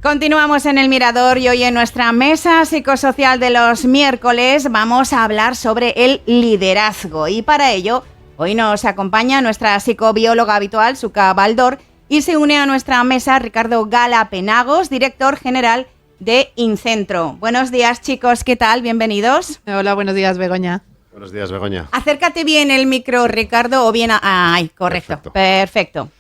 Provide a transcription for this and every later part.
Continuamos en El Mirador y hoy en nuestra mesa psicosocial de los miércoles vamos a hablar sobre el liderazgo. Y para ello, hoy nos acompaña nuestra psicobióloga habitual, Suka Baldor, y se une a nuestra mesa Ricardo Gala Penagos, director general de Incentro. Buenos días, chicos, ¿qué tal? Bienvenidos. Hola, buenos días, Begoña. Buenos días, Begoña. Acércate bien el micro, Ricardo, o bien Ay, correcto, perfecto.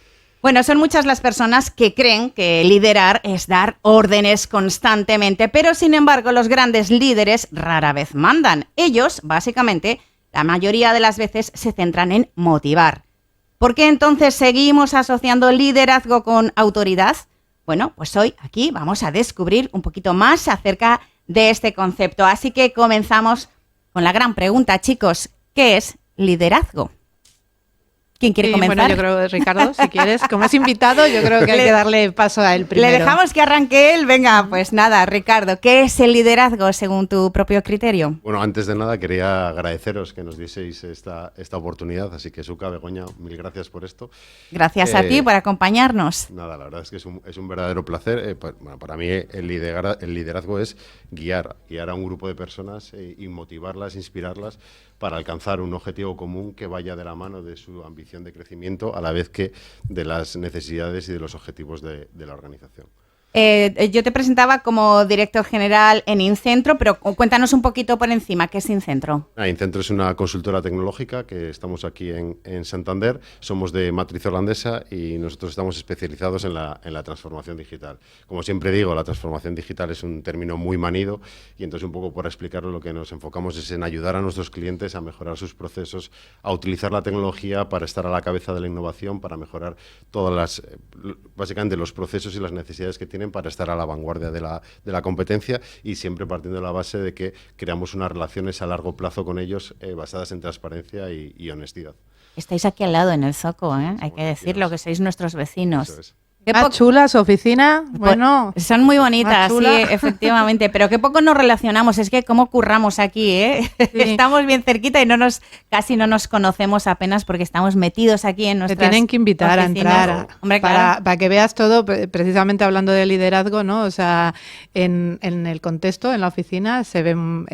Bueno, son muchas las personas que creen que liderar es dar órdenes constantemente, pero sin embargo los grandes líderes rara vez mandan. Ellos, básicamente, la mayoría de las veces se centran en motivar. ¿Por qué entonces seguimos asociando liderazgo con autoridad? Bueno, pues hoy aquí vamos a descubrir un poquito más acerca de este concepto. Así que comenzamos con la gran pregunta, chicos, ¿qué es liderazgo? ¿Quién quiere comenzar? Bueno, yo creo, Ricardo, si quieres, como es invitado, yo creo que hay que darle paso a él primero. Le dejamos que arranque él. Venga, pues nada, Ricardo, ¿qué es el liderazgo según tu propio criterio? Bueno, antes de nada quería agradeceros que nos dieseis esta oportunidad, así que Suka, Begoña, mil gracias por esto. Gracias a ti por acompañarnos. Nada, la verdad es que es un verdadero placer. Bueno, para mí el liderazgo es guiar a un grupo de personas y motivarlas, inspirarlas para alcanzar un objetivo común que vaya de la mano de su ambición de crecimiento a la vez que de las necesidades y de los objetivos de la organización. Yo te presentaba como director general en Incentro, pero cuéntanos un poquito por encima, ¿qué es Incentro? Incentro es una consultora tecnológica que estamos aquí en Santander, somos de matriz holandesa y nosotros estamos especializados en la transformación digital. Como siempre digo, la transformación digital es un término muy manido y entonces un poco por explicarlo lo que nos enfocamos es en ayudar a nuestros clientes a mejorar sus procesos, a utilizar la tecnología para estar a la cabeza de la innovación, para mejorar básicamente los procesos y las necesidades que tienen para estar a la vanguardia de la competencia y siempre partiendo de la base de que creamos unas relaciones a largo plazo con ellos basadas en transparencia y honestidad. Estáis aquí al lado en el Zoco, ¿eh? Hay que decirlo, que sois nuestros vecinos. Eso es. Chula su oficina, bueno. Son muy bonitas, sí, efectivamente, pero qué poco nos relacionamos, es que cómo curramos aquí, ¿eh? Sí. Estamos bien cerquita y casi no nos conocemos apenas porque estamos metidos aquí en nuestras Te tienen que invitar oficinas. a entrar, Hombre, claro. para que veas todo, precisamente hablando de liderazgo, ¿no? O sea, en el contexto, en la oficina, se ven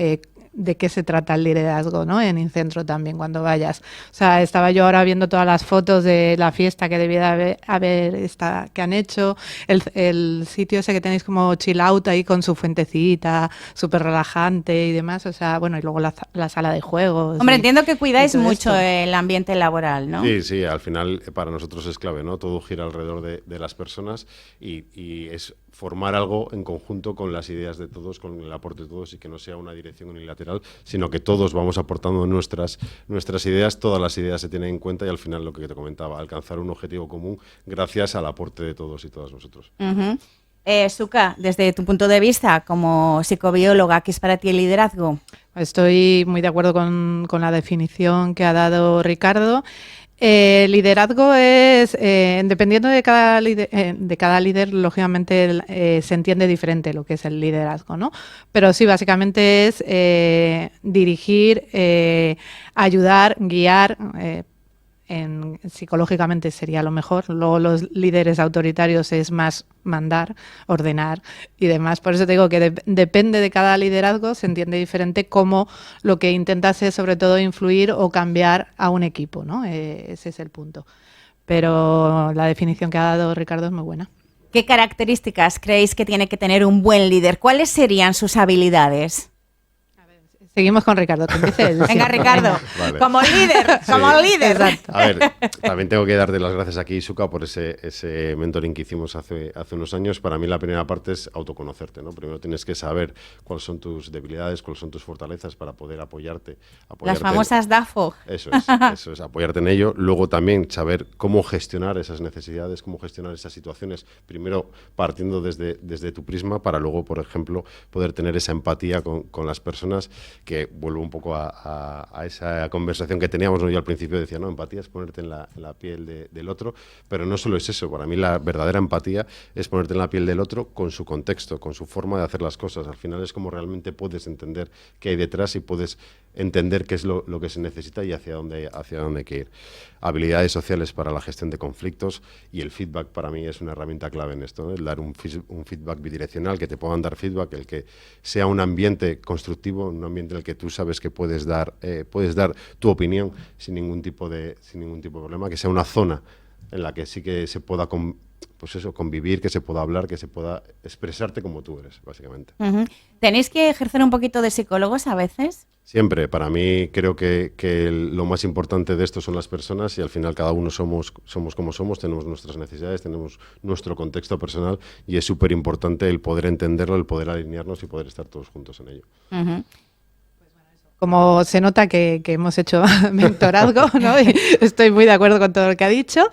de qué se trata el liderazgo, ¿no? En Incentro también, cuando vayas. O sea, estaba yo ahora viendo todas las fotos de la fiesta que debía haber que han hecho, el sitio ese que tenéis como chill out ahí con su fuentecita, súper relajante y demás, o sea, bueno, y luego la sala de juegos. Hombre, entiendo que cuidáis mucho el ambiente laboral, ¿no? Sí, al final para nosotros es clave, ¿no? Todo gira alrededor de las personas y es formar algo en conjunto con las ideas de todos, con el aporte de todos y que no sea una dirección unilateral, sino que todos vamos aportando nuestras ideas, todas las ideas se tienen en cuenta y al final lo que te comentaba, alcanzar un objetivo común gracias al aporte de todos y todas nosotros. Suka, desde tu punto de vista como psicobióloga, ¿qué es para ti el liderazgo? Estoy muy de acuerdo con la definición que ha dado Ricardo. Liderazgo es, dependiendo de cada líder, lógicamente se entiende diferente lo que es el liderazgo, ¿no? Pero sí, básicamente es dirigir, ayudar, guiar. Psicológicamente sería lo mejor. Luego los líderes autoritarios es más mandar, ordenar y demás. Por eso te digo que depende de cada liderazgo, se entiende diferente cómo lo que intentas es sobre todo influir o cambiar a un equipo, ¿no? Ese es el punto. Pero la definición que ha dado Ricardo es muy buena. ¿Qué características creéis que tiene que tener un buen líder? ¿Cuáles serían sus habilidades? Seguimos con Ricardo. Venga, Ricardo, vale. Como líder. Exacto. A ver, también tengo que darte las gracias aquí, Suka, por ese mentoring que hicimos hace unos años. Para mí la primera parte es autoconocerte, ¿no? Primero tienes que saber cuáles son tus debilidades, cuáles son tus fortalezas para poder apoyarte las famosas DAFO. Eso es, apoyarte en ello. Luego también saber cómo gestionar esas necesidades, cómo gestionar esas situaciones. Primero partiendo desde tu prisma para luego, por ejemplo, poder tener esa empatía con las personas, que vuelvo un poco a esa conversación que teníamos, ¿no? Yo al principio decía, no, empatía es ponerte en la piel del otro, pero no solo es eso. Para mí la verdadera empatía es ponerte en la piel del otro con su contexto, con su forma de hacer las cosas. Al final es como realmente puedes entender qué hay detrás y puedes entender qué es lo que se necesita y hacia dónde hay que ir. Habilidades sociales para la gestión de conflictos, y el feedback para mí es una herramienta clave en esto, ¿no? El dar un feedback bidireccional, que te puedan dar feedback, el que sea un ambiente constructivo, un ambiente en el que tú sabes que puedes dar tu opinión sin ningún tipo de problema, que sea una zona en la que sí que se pueda convivir, que se pueda hablar, que se pueda expresarte como tú eres, básicamente. Uh-huh. ¿Tenéis que ejercer un poquito de psicólogos a veces? Siempre. Para mí creo que lo más importante de esto son las personas, y al final cada uno somos como somos, tenemos nuestras necesidades, tenemos nuestro contexto personal, y es súper importante el poder entenderlo, el poder alinearnos y poder estar todos juntos en ello. Uh-huh. Como se nota que hemos hecho mentorazgo, ¿no? Y estoy muy de acuerdo con todo lo que ha dicho.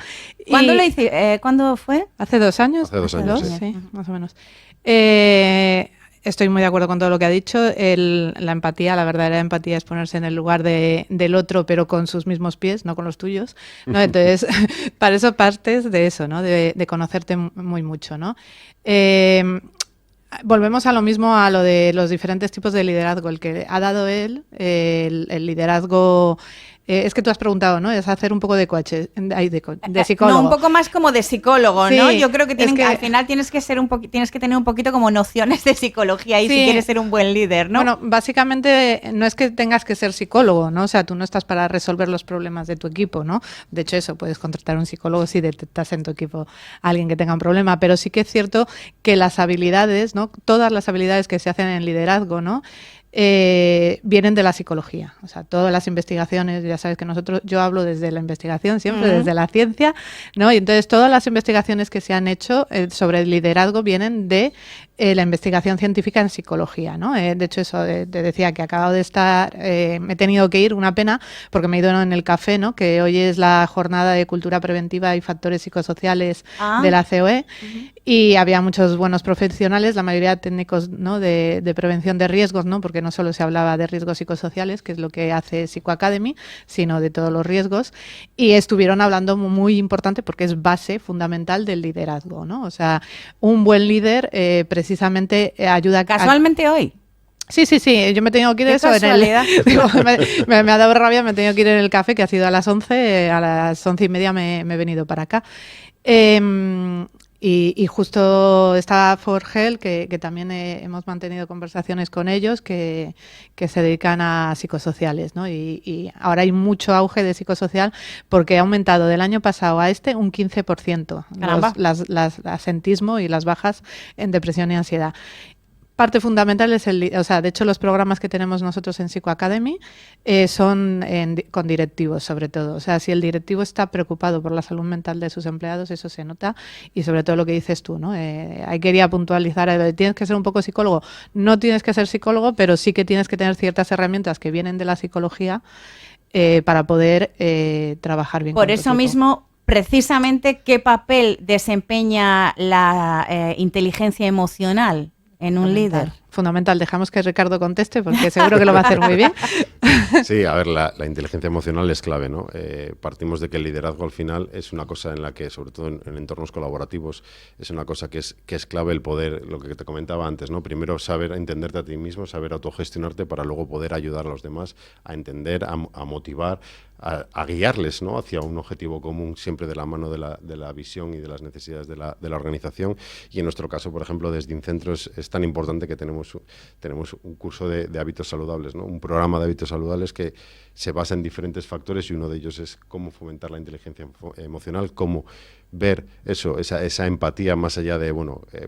¿Cuándo lo hice? ¿Cuándo fue? ¿Hace 2 años? Hace 2 años, sí, más o menos. Estoy muy de acuerdo con todo lo que ha dicho. La empatía, la verdadera empatía es ponerse en el lugar del otro, pero con sus mismos pies, no con los tuyos, ¿no? Entonces, para eso partes de eso, ¿no? De conocerte muy mucho, ¿no? Volvemos a lo mismo, a lo de los diferentes tipos de liderazgo. El que ha dado él, el liderazgo... es que tú has preguntado, ¿no? Es hacer un poco de coche, de psicólogo. No, un poco más como de psicólogo, sí, ¿no? Yo creo que, al final tienes que tener un poquito como nociones de psicología y sí, si quieres ser un buen líder, ¿no? Bueno, básicamente no es que tengas que ser psicólogo, ¿no? O sea, tú no estás para resolver los problemas de tu equipo, ¿no? De hecho, eso, puedes contratar a un psicólogo si detectas en tu equipo a alguien que tenga un problema, pero sí que es cierto que las habilidades, ¿no? Todas las habilidades que se hacen en liderazgo, ¿no? Vienen de la psicología. O sea, todas las investigaciones, ya sabes que yo hablo desde la investigación, siempre desde la ciencia, ¿no? Y entonces todas las investigaciones que se han hecho sobre el liderazgo vienen de la investigación científica en psicología, ¿no? De hecho, eso te decía que acabo de estar, me he tenido que ir, una pena, porque me he ido en el café, ¿no? Que hoy es la jornada de cultura preventiva y factores psicosociales de la COE, y había muchos buenos profesionales, la mayoría técnicos, ¿no? de prevención de riesgos, ¿no? Porque no solo se hablaba de riesgos psicosociales, que es lo que hace Psycho-Academy, sino de todos los riesgos, y estuvieron hablando muy importante porque es base fundamental del liderazgo, ¿no? O sea, un buen líder precisamente ayuda... ¿Casualmente hoy? Sí, yo me he tenido que ir eso me ha dado rabia, me he tenido que ir en el café, que ha sido a las 11, a las 11:30 me he venido para acá. Y justo está Forgel, que también hemos mantenido conversaciones con ellos, que se dedican a psicosociales, ¿no? Y ahora hay mucho auge de psicosocial porque ha aumentado del año pasado a un 15% las asentismo y las bajas en depresión y ansiedad. Parte fundamental es de hecho los programas que tenemos nosotros en Psycho-Academy son con directivos sobre todo. O sea, si el directivo está preocupado por la salud mental de sus empleados, eso se nota, y sobre todo lo que dices tú, ¿no? Ahí quería puntualizar, tienes que ser un poco psicólogo. No tienes que ser psicólogo, pero sí que tienes que tener ciertas herramientas que vienen de la psicología para poder trabajar bien. Por eso mismo, precisamente, ¿qué papel desempeña la inteligencia emocional en un líder? Fundamental. Dejamos que Ricardo conteste porque seguro que lo va a hacer muy bien. Sí, a ver, la inteligencia emocional es clave, ¿no? Partimos de que el liderazgo al final es una cosa en la que, sobre todo en entornos colaborativos, es una cosa que es clave el poder, lo que te comentaba antes, ¿no? Primero saber entenderte a ti mismo, saber autogestionarte para luego poder ayudar a los demás a entender, a motivar, a guiarles, ¿no? Hacia un objetivo común, siempre de la mano de la visión y de las necesidades de la organización. Y en nuestro caso, por ejemplo, desde Incentro es tan importante que tenemos un curso de hábitos saludables, ¿no? Un programa de hábitos saludables que se basa en diferentes factores, y uno de ellos es cómo fomentar la inteligencia emocional, cómo ver esa empatía más allá de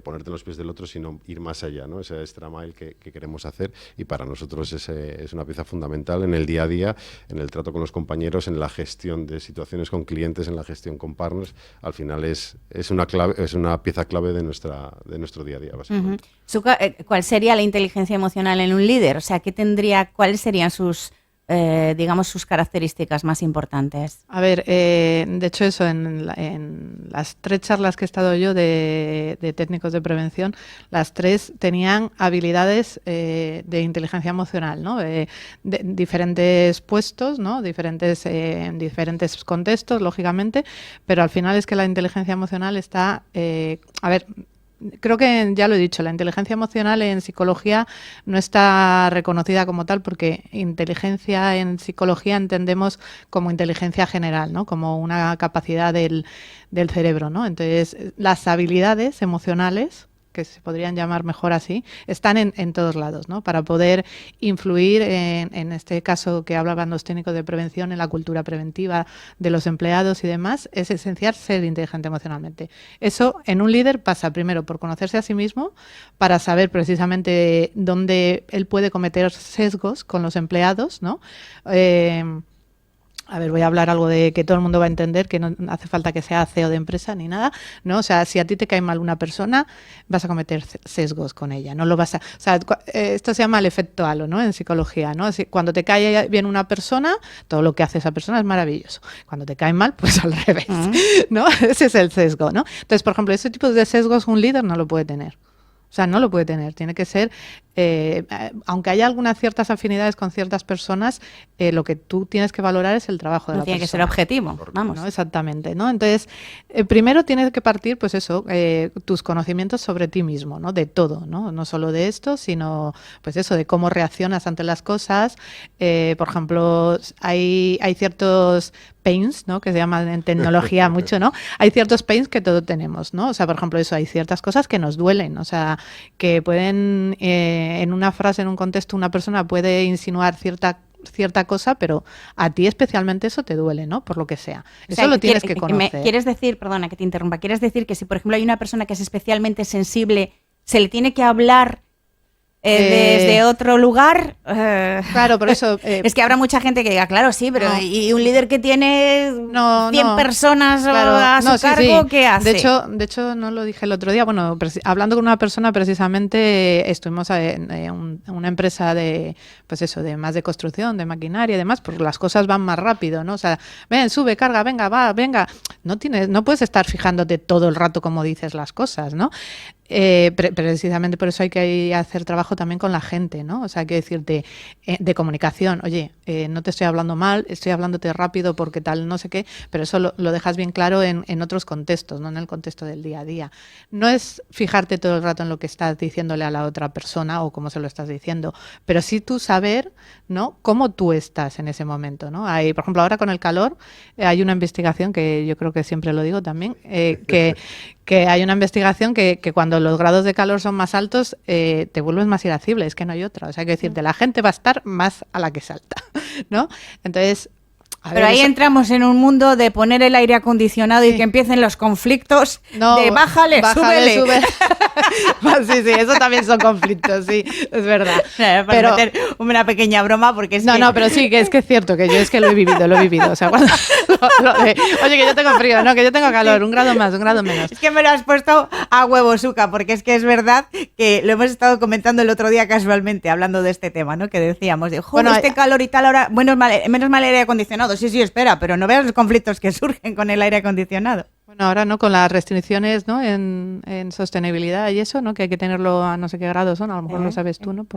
ponerte en los pies del otro, sino ir más allá, ¿no? Ese extra mile que queremos hacer, y para nosotros es una pieza fundamental en el día a día, en el trato con los compañeros, en la gestión de situaciones con clientes, en la gestión con partners. Al final es una pieza clave de nuestro día a día, básicamente. ¿Cuál sería la inteligencia emocional en un líder? O sea, ¿cuáles serían sus características más importantes? A ver, de hecho eso, en las 3 charlas que he estado yo de técnicos de prevención, las 3 tenían habilidades de inteligencia emocional, ¿no? De diferentes puestos, ¿no? En diferentes contextos, lógicamente, pero al final es que la inteligencia emocional está, creo que ya lo he dicho, la inteligencia emocional en psicología no está reconocida como tal, porque inteligencia en psicología entendemos como inteligencia general, ¿no? Como una capacidad del cerebro, ¿no? Entonces, las habilidades emocionales, que se podrían llamar mejor así, están en todos lados, ¿no? Para poder influir en este caso que hablaban los técnicos de prevención, en la cultura preventiva de los empleados y demás, es esencial ser inteligente emocionalmente. Eso en un líder pasa primero por conocerse a sí mismo, para saber precisamente dónde él puede cometer sesgos con los empleados, ¿no? A ver, voy a hablar algo de que todo el mundo va a entender, que no hace falta que sea CEO de empresa ni nada, ¿no? O sea, si a ti te cae mal una persona, vas a cometer sesgos con ella, no lo vas a... O sea, esto se llama el efecto halo, ¿no? En psicología, ¿no? Cuando te cae bien una persona, todo lo que hace esa persona es maravilloso. Cuando te cae mal, pues al revés, ¿no? Ese es el sesgo, ¿no? Entonces, por ejemplo, ese tipo de sesgos un líder no lo puede tener. O sea, no lo puede tener, tiene que ser, aunque haya algunas ciertas afinidades con ciertas personas, lo que tú tienes que valorar es el trabajo de la persona. Tiene que ser objetivo, vamos. ¿No? Exactamente, ¿no? Entonces, primero tienes que partir, pues eso, tus conocimientos sobre ti mismo, ¿no? De todo, ¿no? No solo de esto, sino, pues eso, de cómo reaccionas ante las cosas. Por ejemplo, hay ciertos pains, ¿no? Que se llaman en tecnología mucho, ¿no? Hay ciertos pains que todos tenemos, ¿no? O sea, por ejemplo, eso, hay ciertas cosas que nos duelen, o sea, que pueden, en una frase, en un contexto, una persona puede insinuar cierta cosa, pero a ti especialmente eso te duele, ¿no? Por lo que sea. Eso lo tienes que conocer. ¿Quieres decir, perdona que te interrumpa, quieres decir que si, por ejemplo, hay una persona que es especialmente sensible, se le tiene que hablar desde otro lugar? Claro, por eso... es que habrá mucha gente que diga, claro, sí, pero no. ¿Y un líder que tiene 100 personas claro, a su cargo, qué hace? De hecho, no lo dije el otro día, bueno, hablando con una persona precisamente, estuvimos en una empresa de, pues eso, de más de construcción, de maquinaria y demás, porque las cosas van más rápido, ¿no? O sea, ven, sube, carga, venga, va, venga. No puedes estar fijándote todo el rato cómo dices las cosas, ¿no? Precisamente por eso hay que hacer trabajo también con la gente, ¿no? O sea, hay que decirte de comunicación, oye, no te estoy hablando mal, estoy hablándote rápido porque tal, no sé qué, pero eso lo dejas bien claro en otros contextos, no en el contexto del día a día. No es fijarte todo el rato en lo que estás diciéndole a la otra persona o cómo se lo estás diciendo, pero sí tú saber, ¿no? Cómo tú estás en ese momento, ¿no? Hay, por ejemplo, ahora con el calor hay una investigación que yo creo que siempre lo digo también, que hay una investigación que cuando los grados de calor son más altos, te vuelves más irascible, es que no hay otra. O sea, hay que decirte, la gente va a estar más a la que salta, ¿no? Entonces... Pero ahí entramos en un mundo de poner el aire acondicionado y que empiecen los conflictos de bájale, súbele. Sí, eso también son conflictos, sí, es verdad. Para meter una pequeña broma porque es No, pero sí, que es cierto, que yo es que lo he vivido. O sea, cuando oye, que yo tengo frío, no, que yo tengo calor, 1 grado más, 1 grado menos. Es que me lo has puesto a huevo, Suka, porque es que es verdad que lo hemos estado comentando el otro día casualmente, hablando de este tema, ¿no? Que decíamos, este calor y tal, ahora, menos mal aire acondicionado. Sí, espera, pero no veas los conflictos que surgen con el aire acondicionado. Bueno, ahora no, con las restricciones, ¿no? En sostenibilidad y eso, ¿no? Que hay que tenerlo a no sé qué grados son, a lo mejor lo sabes tú, ¿no?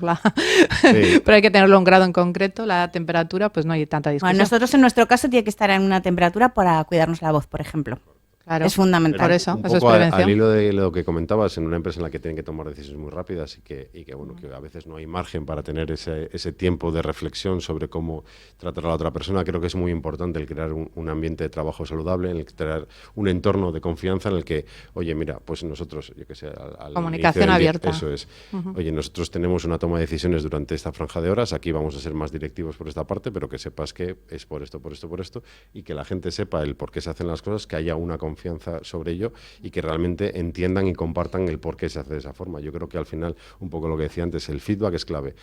Sí. Pero hay que tenerlo a un grado en concreto, la temperatura, pues no hay tanta discusión. Bueno, nosotros en nuestro caso tiene que estar en una temperatura para cuidarnos la voz, por ejemplo. Claro, es fundamental. Por eso un es poco prevención. Al hilo de lo que comentabas, en una empresa en la que tienen que tomar decisiones muy rápidas y que bueno, que a veces no hay margen para tener ese tiempo de reflexión sobre cómo tratar a la otra persona, creo que es muy importante el crear un ambiente de trabajo saludable, el crear un entorno de confianza en el que, oye, mira, pues nosotros, yo que sé, comunicación abierta. Eso es. Oye, nosotros tenemos una toma de decisiones durante esta franja de horas, aquí vamos a ser más directivos por esta parte, pero que sepas que es por esto, y que la gente sepa el por qué se hacen las cosas, que haya una confianza sobre ello y que realmente entiendan y compartan el por qué se hace de esa forma. Yo creo que al final, un poco lo que decía antes, el feedback es clave.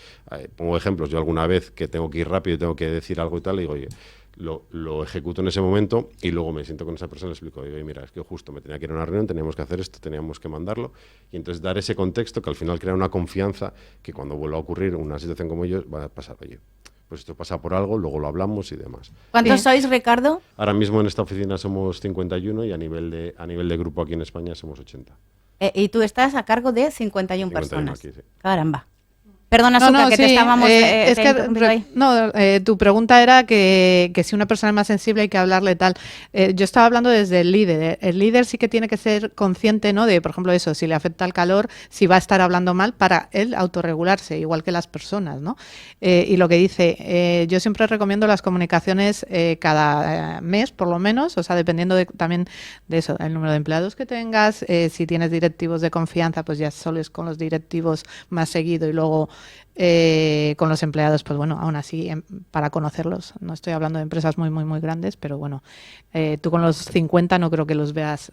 Pongo ejemplos, yo alguna vez que tengo que ir rápido y tengo que decir algo y tal, y digo, oye, lo ejecuto en ese momento y luego me siento con esa persona y le explico, oye, mira, es que justo me tenía que ir a una reunión, teníamos que hacer esto, teníamos que mandarlo, y entonces dar ese contexto que al final crea una confianza que cuando vuelva a ocurrir una situación como ello, va a pasar, oye, pues esto pasa por algo, luego lo hablamos y demás. ¿Cuántos sois, Ricardo? Ahora mismo en esta oficina somos 51 y a nivel de grupo aquí en España somos 80. Y tú estás a cargo de 51 personas. Aquí, sí. Caramba. Perdona, Suka, que te estábamos tu pregunta era que si una persona es más sensible hay que hablarle tal. Yo estaba hablando desde el líder. El líder sí que tiene que ser consciente, ¿no? De, por ejemplo, eso, si le afecta el calor, si va a estar hablando mal, para él autorregularse, igual que las personas, ¿no? Y lo que dice, yo siempre recomiendo las comunicaciones cada mes, por lo menos, o sea, dependiendo también de eso, el número de empleados que tengas, si tienes directivos de confianza, pues ya solo es con los directivos más seguido y luego con los empleados, pues bueno, aún así, para conocerlos, no estoy hablando de empresas muy, muy, muy grandes, pero bueno, tú con los 50 no creo que los veas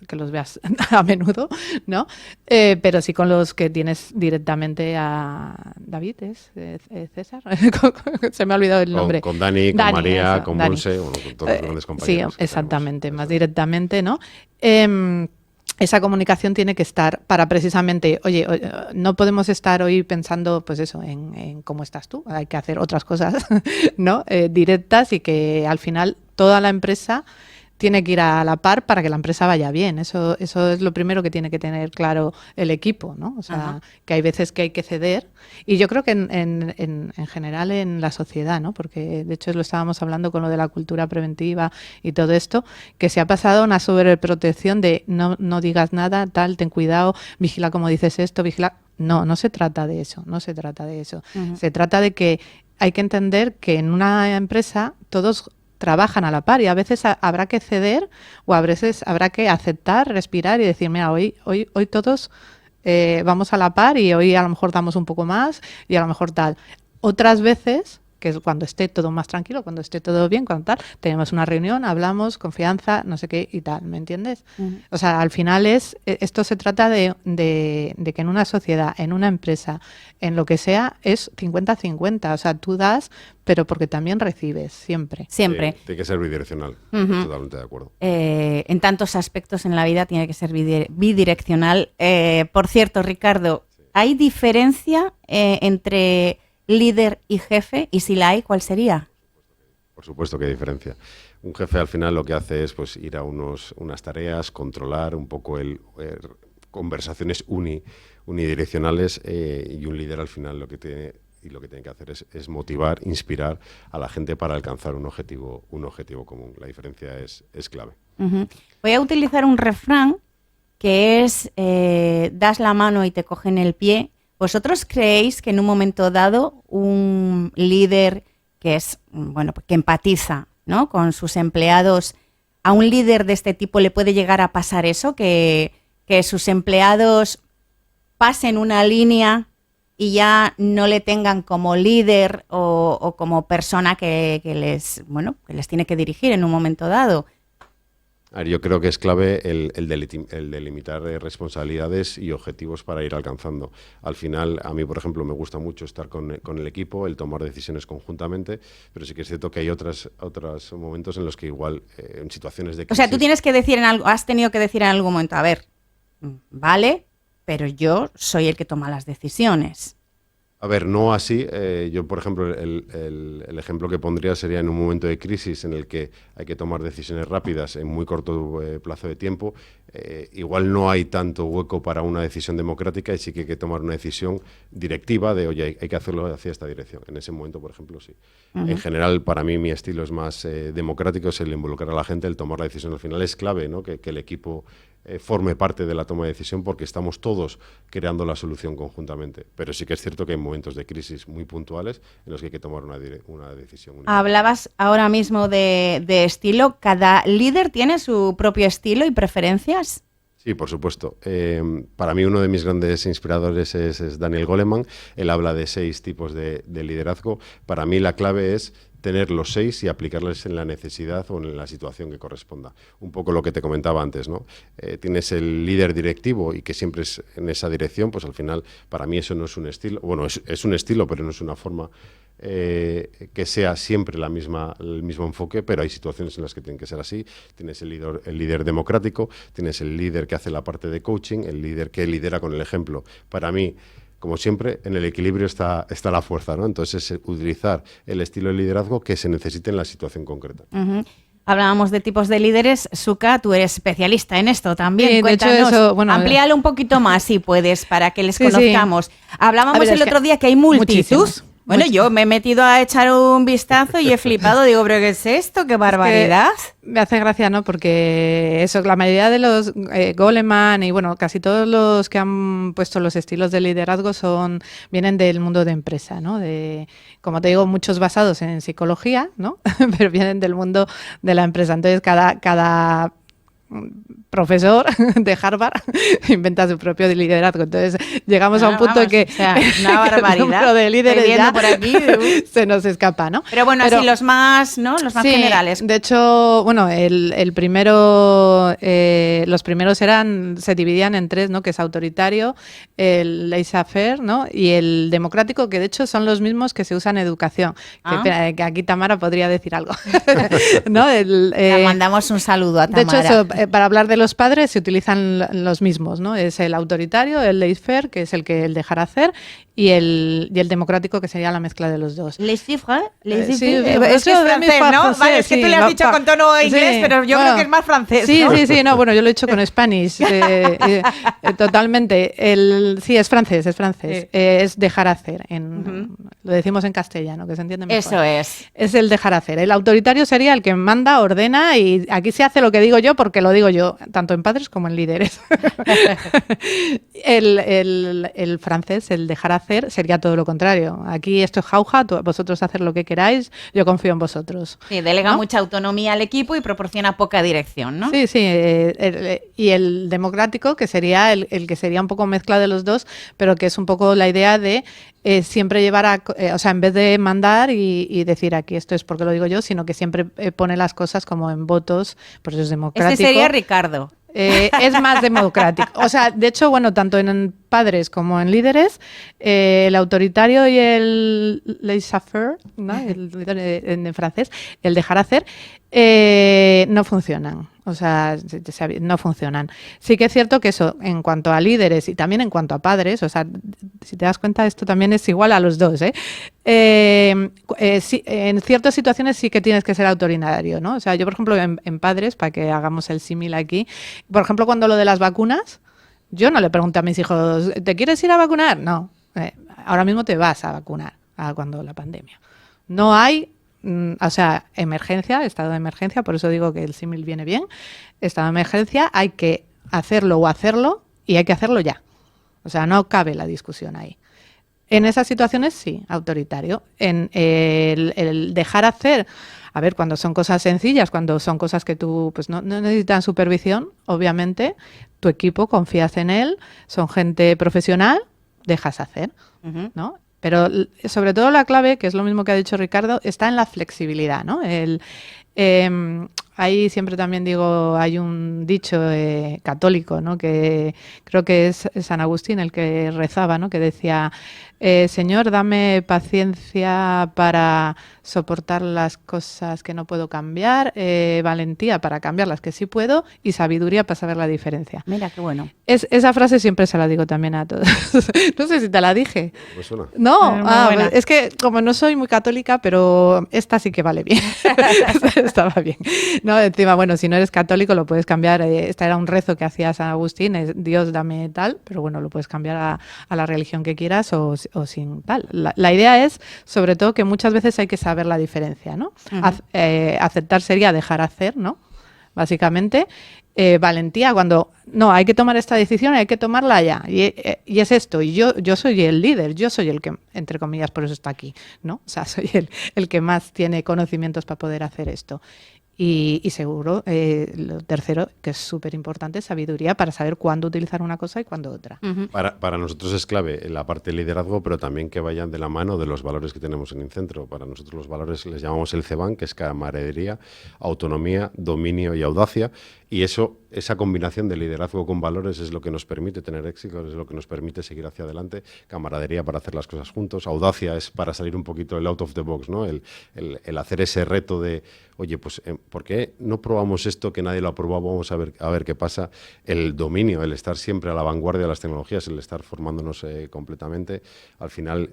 a menudo, ¿no? Pero sí con los que tienes directamente a David, César, se me ha olvidado el nombre. Con Dani, con María, con Monse, bueno, con todos los grandes compañeros. Sí, exactamente, más directamente, ¿no? Esa comunicación tiene que estar para precisamente, oye, no podemos estar hoy pensando, pues eso, en cómo estás tú, hay que hacer otras cosas, ¿no? Directas, y que al final toda la empresa tiene que ir a la par para que la empresa vaya bien. Eso es lo primero que tiene que tener claro el equipo, ¿no? O sea, que hay veces que hay que ceder. Y yo creo que en general en la sociedad, ¿no? Porque de hecho lo estábamos hablando con lo de la cultura preventiva y todo esto, que se ha pasado una sobreprotección de no digas nada, tal, ten cuidado, vigila cómo dices esto, vigila. No se trata de eso, no se trata de eso. Se trata de que hay que entender que en una empresa todos trabajan a la par y a veces habrá que ceder o a veces habrá que aceptar, respirar y decir, mira, hoy todos vamos a la par y hoy a lo mejor damos un poco más y a lo mejor tal. Otras veces, que es cuando esté todo más tranquilo, cuando esté todo bien, cuando tal, tenemos una reunión, hablamos, confianza, no sé qué y tal, ¿me entiendes? O sea, al final esto se trata de que en una sociedad, en una empresa, en lo que sea, es 50-50, o sea, tú das, pero porque también recibes, siempre. Siempre. Sí, tiene que ser bidireccional, totalmente de acuerdo. En tantos aspectos en la vida tiene que ser bidireccional. Por cierto, Ricardo, ¿hay diferencia entre líder y jefe? Y si la hay, ¿cuál sería? Por supuesto que hay diferencia. Un jefe al final lo que hace es pues ir a unas tareas, controlar un poco conversaciones unidireccionales, y un líder al final lo que tiene que hacer es motivar, inspirar a la gente para alcanzar un objetivo común. La diferencia es clave. Voy a utilizar un refrán que es das la mano y te cogen el pie. ¿Vosotros creéis que en un momento dado un líder que empatiza, ¿no?, con sus empleados, a un líder de este tipo le puede llegar a pasar eso, que sus empleados pasen una línea y ya no le tengan como líder o como persona que les tiene que dirigir en un momento dado? A ver, yo creo que es clave el delimitar responsabilidades y objetivos para ir alcanzando. Al final, a mí, por ejemplo, me gusta mucho estar con el equipo, el tomar decisiones conjuntamente, pero sí que es cierto que hay otros momentos en los que igual, en situaciones de crisis... O sea, tú has tenido que decir en algún momento, a ver, vale, pero yo soy el que toma las decisiones. A ver, no así. Yo, por ejemplo, el ejemplo que pondría sería en un momento de crisis en el que hay que tomar decisiones rápidas en muy corto plazo de tiempo. Igual no hay tanto hueco para una decisión democrática y sí que hay que tomar una decisión directiva de, oye, hay que hacerlo hacia esta dirección. En ese momento, por ejemplo, sí. En general, para mí, mi estilo es más democrático, es el involucrar a la gente, el tomar la decisión. Al final es clave, ¿no?, que el equipo forme parte de la toma de decisión porque estamos todos creando la solución conjuntamente. Pero sí que es cierto que hay momentos de crisis muy puntuales en los que hay que tomar una decisión. Hablabas ahora mismo de estilo. ¿Cada líder tiene su propio estilo y preferencias? Sí, por supuesto. Para mí uno de mis grandes inspiradores es Daniel Goleman. Él habla de 6 tipos de liderazgo. Para mí la clave es tener los 6 y aplicarles en la necesidad o en la situación que corresponda. Un poco lo que te comentaba antes, ¿no? Tienes el líder directivo y que siempre es en esa dirección, pues al final para mí eso no es un estilo. Bueno, es un estilo, pero no es una forma que sea siempre el mismo enfoque, pero hay situaciones en las que tienen que ser así. Tienes el líder democrático, tienes el líder que hace la parte de coaching, el líder que lidera con el ejemplo. Para mí, como siempre, en el equilibrio está la fuerza, ¿no? Entonces es utilizar el estilo de liderazgo que se necesite en la situación concreta. Hablábamos de tipos de líderes. Suka, tú eres especialista en esto también. Sí, Cuéntanos, de hecho eso, bueno, amplíalo un poquito más si puedes para que les Sí, sí. conozcamos. Hablábamos A ver, el es otro que día que hay multitud. muchísimos. Bueno, yo me he metido a echar un vistazo y he flipado. Digo, ¿pero qué es esto? ¡Qué barbaridad! Me hace gracia, ¿no? Porque eso, la mayoría de los Goleman y bueno, casi todos los que han puesto los estilos de liderazgo vienen del mundo de empresa, ¿no? Como te digo, muchos basados en psicología, ¿no? Pero vienen del mundo de la empresa. Entonces, cada profesor de Harvard inventa su propio liderazgo. Entonces llegamos a un punto en que o sea, una barbaridad. el número de líderes Estoy viendo ya por aquí, se nos escapa, ¿no? Pero bueno, así los más, ¿no? Los más sí, generales. De hecho, bueno, el primero, los primeros se dividían en tres, ¿no? Que es autoritario, el laissez-faire, ¿no? Y el democrático, que de hecho son los mismos que se usan en educación. Que aquí Tamara podría decir algo. ¿No? Le mandamos un saludo a Tamara. De hecho, eso, para hablar de los padres se utilizan los mismos, ¿no? Es el autoritario, el laissez-faire, que es el dejar hacer, y el democrático, que sería la mezcla de los dos. Laissez-faire. Sí, Es que es francés, ¿no? Vale, es que tú le has dicho con tono inglés, pero yo creo que es más francés, Sí, ¿no? sí, no, bueno, yo lo he hecho con Spanish, totalmente. Sí, es francés. Sí. Es dejar hacer, lo decimos en castellano, que se entiende mejor. Eso es. Es el dejar hacer. El autoritario sería el que manda, ordena, y aquí se hace lo que digo yo porque lo digo yo, tanto en padres como en líderes. El francés, el dejar hacer, sería todo lo contrario. Aquí esto es jauja, vosotros hacer lo que queráis, yo confío en vosotros. Sí, delega ¿no? mucha autonomía al equipo y proporciona poca dirección, ¿no? Sí, y el democrático, que sería el que sería un poco mezcla de los dos, pero que es un poco la idea de siempre llevar o sea, en vez de mandar y decir aquí esto es porque lo digo yo, sino que siempre pone las cosas como en votos, por eso es democrático. Este sería Ricardo. Es más democrático. O sea, de hecho, bueno, tanto en padres como en líderes, el autoritario y el laissez-faire, ¿no? En francés, el dejar hacer, no funcionan. O sea, no funcionan. Sí que es cierto que eso, en cuanto a líderes y también en cuanto a padres, o sea, si te das cuenta, esto también es igual a los dos, sí, en ciertas situaciones sí que tienes que ser autoritario, ¿no? O sea, yo, por ejemplo, en padres, para que hagamos el símil aquí, por ejemplo, cuando lo de las vacunas, yo no le pregunto a mis hijos, ¿te quieres ir a vacunar? No, ahora mismo te vas a vacunar, cuando la pandemia. No hay... O sea, emergencia, estado de emergencia, por eso digo que el símil viene bien. Estado de emergencia, hay que hacerlo y hay que hacerlo ya. O sea, no cabe la discusión ahí. En esas situaciones sí, autoritario. En el dejar hacer, a ver, cuando son cosas sencillas, cuando son cosas que tú pues no necesitan supervisión, obviamente, tu equipo, confías en él, son gente profesional, dejas hacer, ¿no? Pero sobre todo la clave, que es lo mismo que ha dicho Ricardo, está en la flexibilidad, ¿no? Ahí siempre también digo, hay un dicho católico, ¿no? Que creo que es San Agustín el que rezaba, ¿no? Que decía, Señor, dame paciencia para soportar las cosas que no puedo cambiar, valentía para cambiar las que sí puedo y sabiduría para saber la diferencia. Mira, qué bueno. Esa frase siempre se la digo también a todos. No sé si te la dije. Me suena. No, es que como no soy muy católica, pero esta sí que vale bien. Estaba bien. No, encima, bueno, si no eres católico lo puedes cambiar. Este era un rezo que hacía San Agustín, es Dios dame tal, pero bueno, lo puedes cambiar a la religión que quieras o sin tal. La idea es, sobre todo, que muchas veces hay que saber la diferencia, ¿no? Aceptar sería dejar hacer, ¿no? Básicamente, valentía cuando, no, hay que tomar esta decisión y hay que tomarla ya. Y es esto, y yo soy el líder, yo soy el que, entre comillas, por eso está aquí, ¿no? O sea, soy el que más tiene conocimientos para poder hacer esto. Y seguro, lo tercero, que es súper importante, sabiduría para saber cuándo utilizar una cosa y cuándo otra. Para nosotros es clave la parte de liderazgo, pero también que vayan de la mano de los valores que tenemos en Incentro. Para nosotros los valores les llamamos el CEBAN, que es camaradería, autonomía, dominio y audacia. Y esa combinación de liderazgo con valores es lo que nos permite tener éxito, es lo que nos permite seguir hacia adelante. Camaradería para hacer las cosas juntos, audacia es para salir un poquito el out of the box, ¿no? El hacer ese reto de, oye, pues, ¿por qué no probamos esto que nadie lo ha probado? Vamos a ver qué pasa. El dominio, el estar siempre a la vanguardia de las tecnologías, el estar formándonos completamente, al final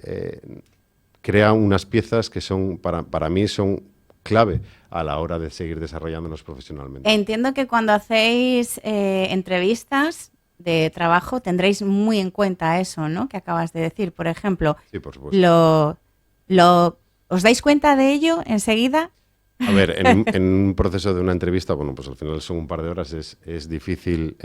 crea unas piezas que son, para mí, son clave a la hora de seguir desarrollándonos profesionalmente. Entiendo que cuando hacéis entrevistas de trabajo tendréis muy en cuenta eso, ¿no? Que acabas de decir, por ejemplo. Sí, por supuesto. ¿Os dais cuenta de ello enseguida? A ver, en un proceso de una entrevista, bueno, pues al final son un par de horas, es difícil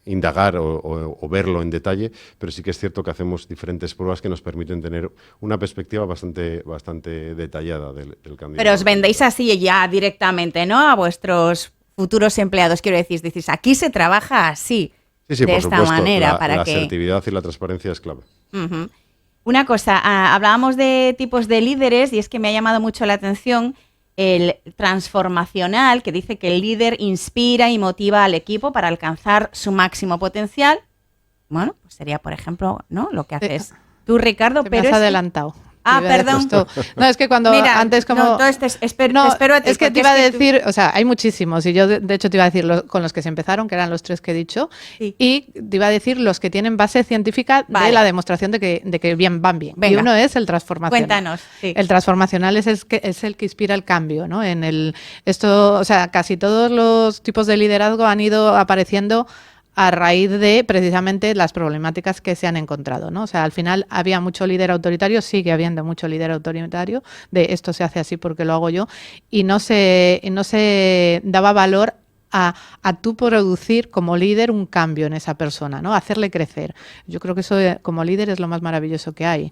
indagar o verlo en detalle, pero sí que es cierto que hacemos diferentes pruebas que nos permiten tener una perspectiva bastante detallada del candidato. Pero os vendéis así ya directamente, ¿no? A vuestros futuros empleados, quiero decir, decís, aquí se trabaja así, sí, de por esta supuesto, manera. La para que... asertividad y la transparencia es clave. Uh-huh. Una cosa, hablábamos de tipos de líderes y es que me ha llamado mucho la atención el transformacional, que dice que el líder inspira y motiva al equipo para alcanzar su máximo potencial. Bueno, pues sería, por ejemplo, ¿no? Lo que haces tú, Ricardo, Te pero me has adelantado. Perdón. No, es que cuando Mira, antes como... espero a ti, es que te iba a decir, o sea, hay muchísimos, y yo de hecho te iba a decir con los que se empezaron, que eran los 3 que he dicho, sí. Y te iba a decir los que tienen base científica de la demostración de que bien van bien. Venga. Y uno es el transformacional. Cuéntanos. Sí. El transformacional es el que inspira el cambio, ¿no? O sea, casi todos los tipos de liderazgo han ido apareciendo a raíz de precisamente las problemáticas que se han encontrado, ¿no? O sea, al final había mucho líder autoritario, sigue habiendo mucho líder autoritario, de esto se hace así porque lo hago yo, y no se daba valor a tú producir como líder un cambio en esa persona, ¿no? Hacerle crecer. Yo creo que eso como líder es lo más maravilloso que hay.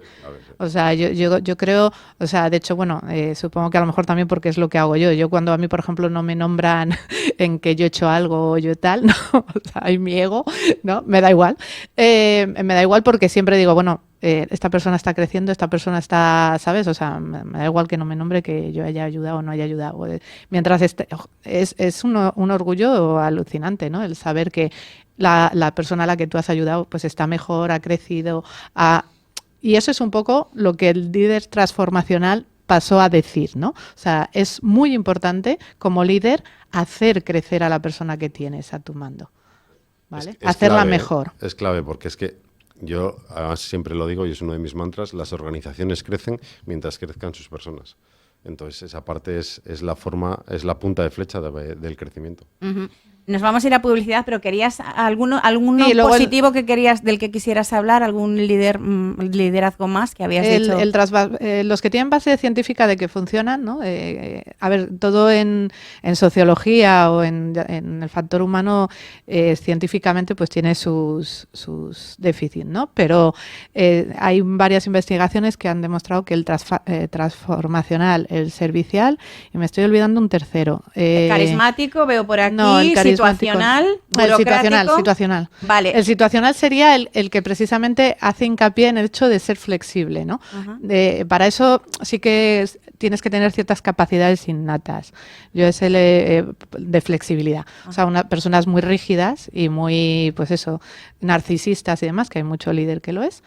O sea, yo creo, o sea, de hecho, bueno, supongo que a lo mejor también porque es lo que hago yo. Yo cuando a mí, por ejemplo, no me nombran en que yo he hecho algo o yo tal, ¿no? O sea, hay mi ego, ¿no? Me da igual. Me da igual porque siempre digo, bueno, esta persona está creciendo, esta persona está, ¿sabes? O sea, me da igual que no me nombre que yo haya ayudado o no haya ayudado. Mientras es un orgullo alucinante, ¿no? El saber que la persona a la que tú has ayudado pues está mejor, ha crecido, y eso es un poco lo que el líder transformacional pasó a decir, ¿no? O sea, es muy importante como líder hacer crecer a la persona que tienes a tu mando, ¿vale? Hacerla clave, mejor. Es clave porque es que yo además siempre lo digo y es uno de mis mantras, las organizaciones crecen mientras crezcan sus personas. Entonces esa parte es la punta de flecha del crecimiento. Uh-huh. Nos vamos a ir a publicidad, pero ¿querías alguno positivo del que quisieras hablar? ¿Algún liderazgo más que habías dicho? Los que tienen base científica de que funcionan, ¿no? A ver, todo en sociología o en el factor humano científicamente pues tiene sus déficits, ¿no? Pero hay varias investigaciones que han demostrado que el transformacional, el servicial, y me estoy olvidando un tercero. Carismático, veo por aquí. No, el situacional, situacional. Vale. El situacional sería el que precisamente hace hincapié en el hecho de ser flexible, ¿no? Uh-huh. Para eso sí que tienes que tener ciertas capacidades innatas. Yo es el de flexibilidad. Uh-huh. O sea, personas muy rígidas y muy, pues eso, narcisistas y demás, que hay mucho líder que lo es,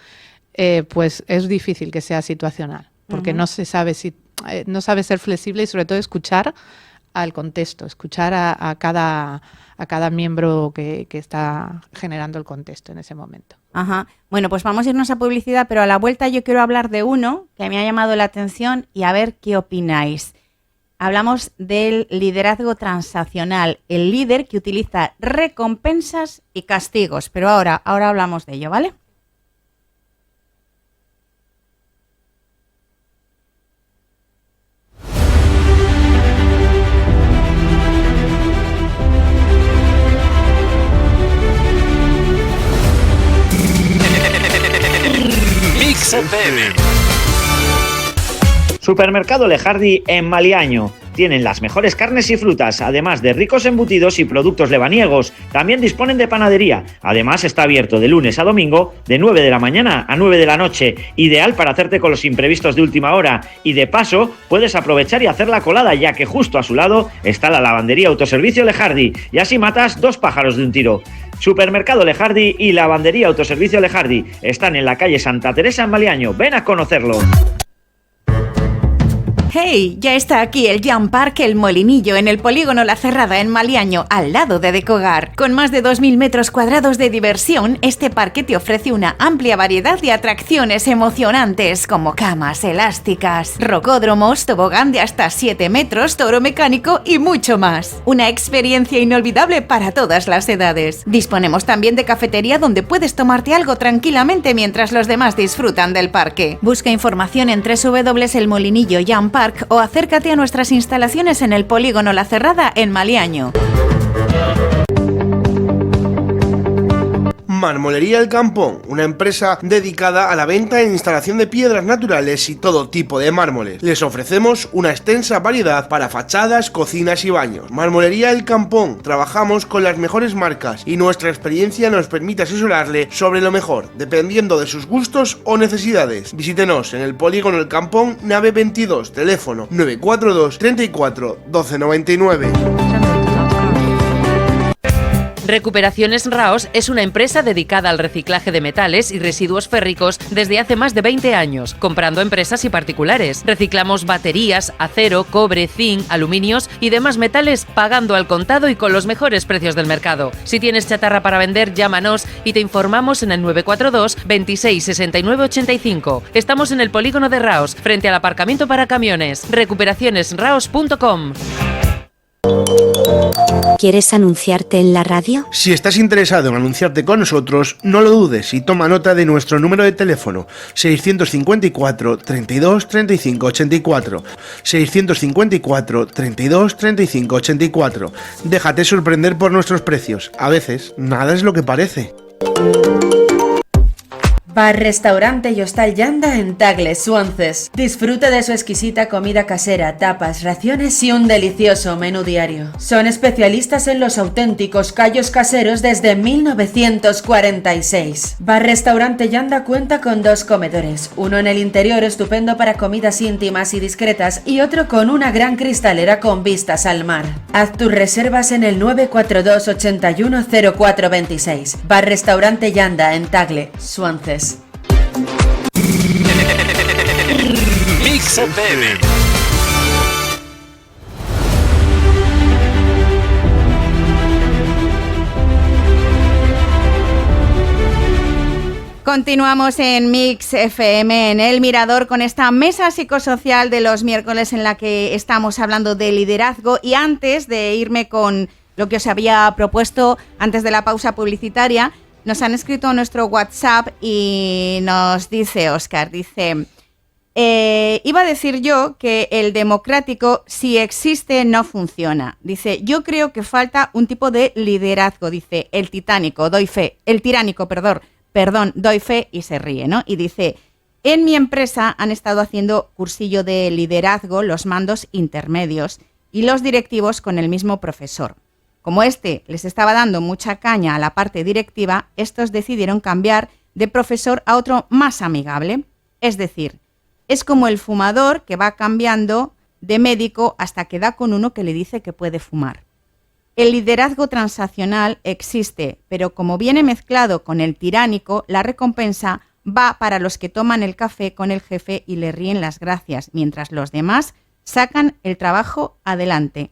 pues es difícil que sea situacional, porque no se sabe no sabe ser flexible y sobre todo escuchar al contexto, escuchar a cada miembro que está generando el contexto en ese momento. Ajá. Bueno, pues vamos a irnos a publicidad, pero a la vuelta yo quiero hablar de uno que me ha llamado la atención y a ver qué opináis. Hablamos del liderazgo transaccional, el líder que utiliza recompensas y castigos, pero ahora hablamos de ello, ¿vale? FM. Supermercado Lejardi en Maliaño. Tienen las mejores carnes y frutas, además de ricos embutidos y productos lebaniegos. También disponen de panadería. Además está abierto de lunes a domingo de 9 de la mañana a 9 de la noche. Ideal para hacerte con los imprevistos de última hora. Y de paso puedes aprovechar y hacer la colada, ya que justo a su lado está la lavandería Autoservicio Lejardi. Y así matas 2 pájaros de un tiro. Supermercado Lejardi y lavandería Autoservicio Lejardi están en la calle Santa Teresa en Maliaño. Ven a conocerlo. ¡Hey! Ya está aquí el Jam Park El Molinillo en el polígono La Cerrada en Maliaño, al lado de Decogar. Con más de 2.000 metros cuadrados de diversión, este parque te ofrece una amplia variedad de atracciones emocionantes como camas elásticas, rocódromos, tobogán de hasta 7 metros, toro mecánico y mucho más. Una experiencia inolvidable para todas las edades. Disponemos también de cafetería donde puedes tomarte algo tranquilamente mientras los demás disfrutan del parque. Busca información en www.elmolinillo Jam Park o acércate a nuestras instalaciones en el polígono La Cerrada en Maliaño. Marmolería El Campón, una empresa dedicada a la venta e instalación de piedras naturales y todo tipo de mármoles. Les ofrecemos una extensa variedad para fachadas, cocinas y baños. Marmolería El Campón, trabajamos con las mejores marcas y nuestra experiencia nos permite asesorarle sobre lo mejor, dependiendo de sus gustos o necesidades. Visítenos en el polígono El Campón, nave 22, teléfono 942 34 12 99. Recuperaciones Raos es una empresa dedicada al reciclaje de metales y residuos férricos desde hace más de 20 años, comprando empresas y particulares. Reciclamos baterías, acero, cobre, zinc, aluminios y demás metales pagando al contado y con los mejores precios del mercado. Si tienes chatarra para vender, llámanos y te informamos en el 942 26 69 85. Estamos en el polígono de Raos, frente al aparcamiento para camiones. Recuperacionesraos.com. ¿Quieres anunciarte en la radio? Si estás interesado en anunciarte con nosotros, no lo dudes y toma nota de nuestro número de teléfono 654 32 35 84 654 32 35 84. Déjate sorprender por nuestros precios. A veces, nada es lo que parece. Bar, restaurante y hostal Yanda en Tagle, Suances. Disfruta de su exquisita comida casera, tapas, raciones y un delicioso menú diario. Son especialistas en los auténticos callos caseros desde 1946. Bar, restaurante Yanda cuenta con 2 comedores, uno en el interior estupendo para comidas íntimas y discretas y otro con una gran cristalera con vistas al mar. Haz tus reservas en el 942 81 0426. Bar, restaurante Yanda en Tagle, Suances. Mix FM. Continuamos en Mix FM, en El Mirador, con esta mesa psicosocial de los miércoles en la que estamos hablando de liderazgo. Y antes de irme con lo que os había propuesto antes de la pausa publicitaria, nos han escrito a nuestro WhatsApp y nos dice Óscar, dice, iba a decir yo que el democrático, si existe, no funciona. Dice, yo creo que falta un tipo de liderazgo, dice, el tiránico, doy fe, y se ríe, ¿no? Y dice, en mi empresa han estado haciendo cursillo de liderazgo los mandos intermedios y los directivos con el mismo profesor. Como les estaba dando mucha caña a la parte directiva, estos decidieron cambiar de profesor a otro más amigable. Es decir, es como el fumador que va cambiando de médico hasta que da con uno que le dice que puede fumar. El liderazgo transaccional existe, pero como viene mezclado con el tiránico, la recompensa va para los que toman el café con el jefe y le ríen las gracias, mientras los demás sacan el trabajo adelante.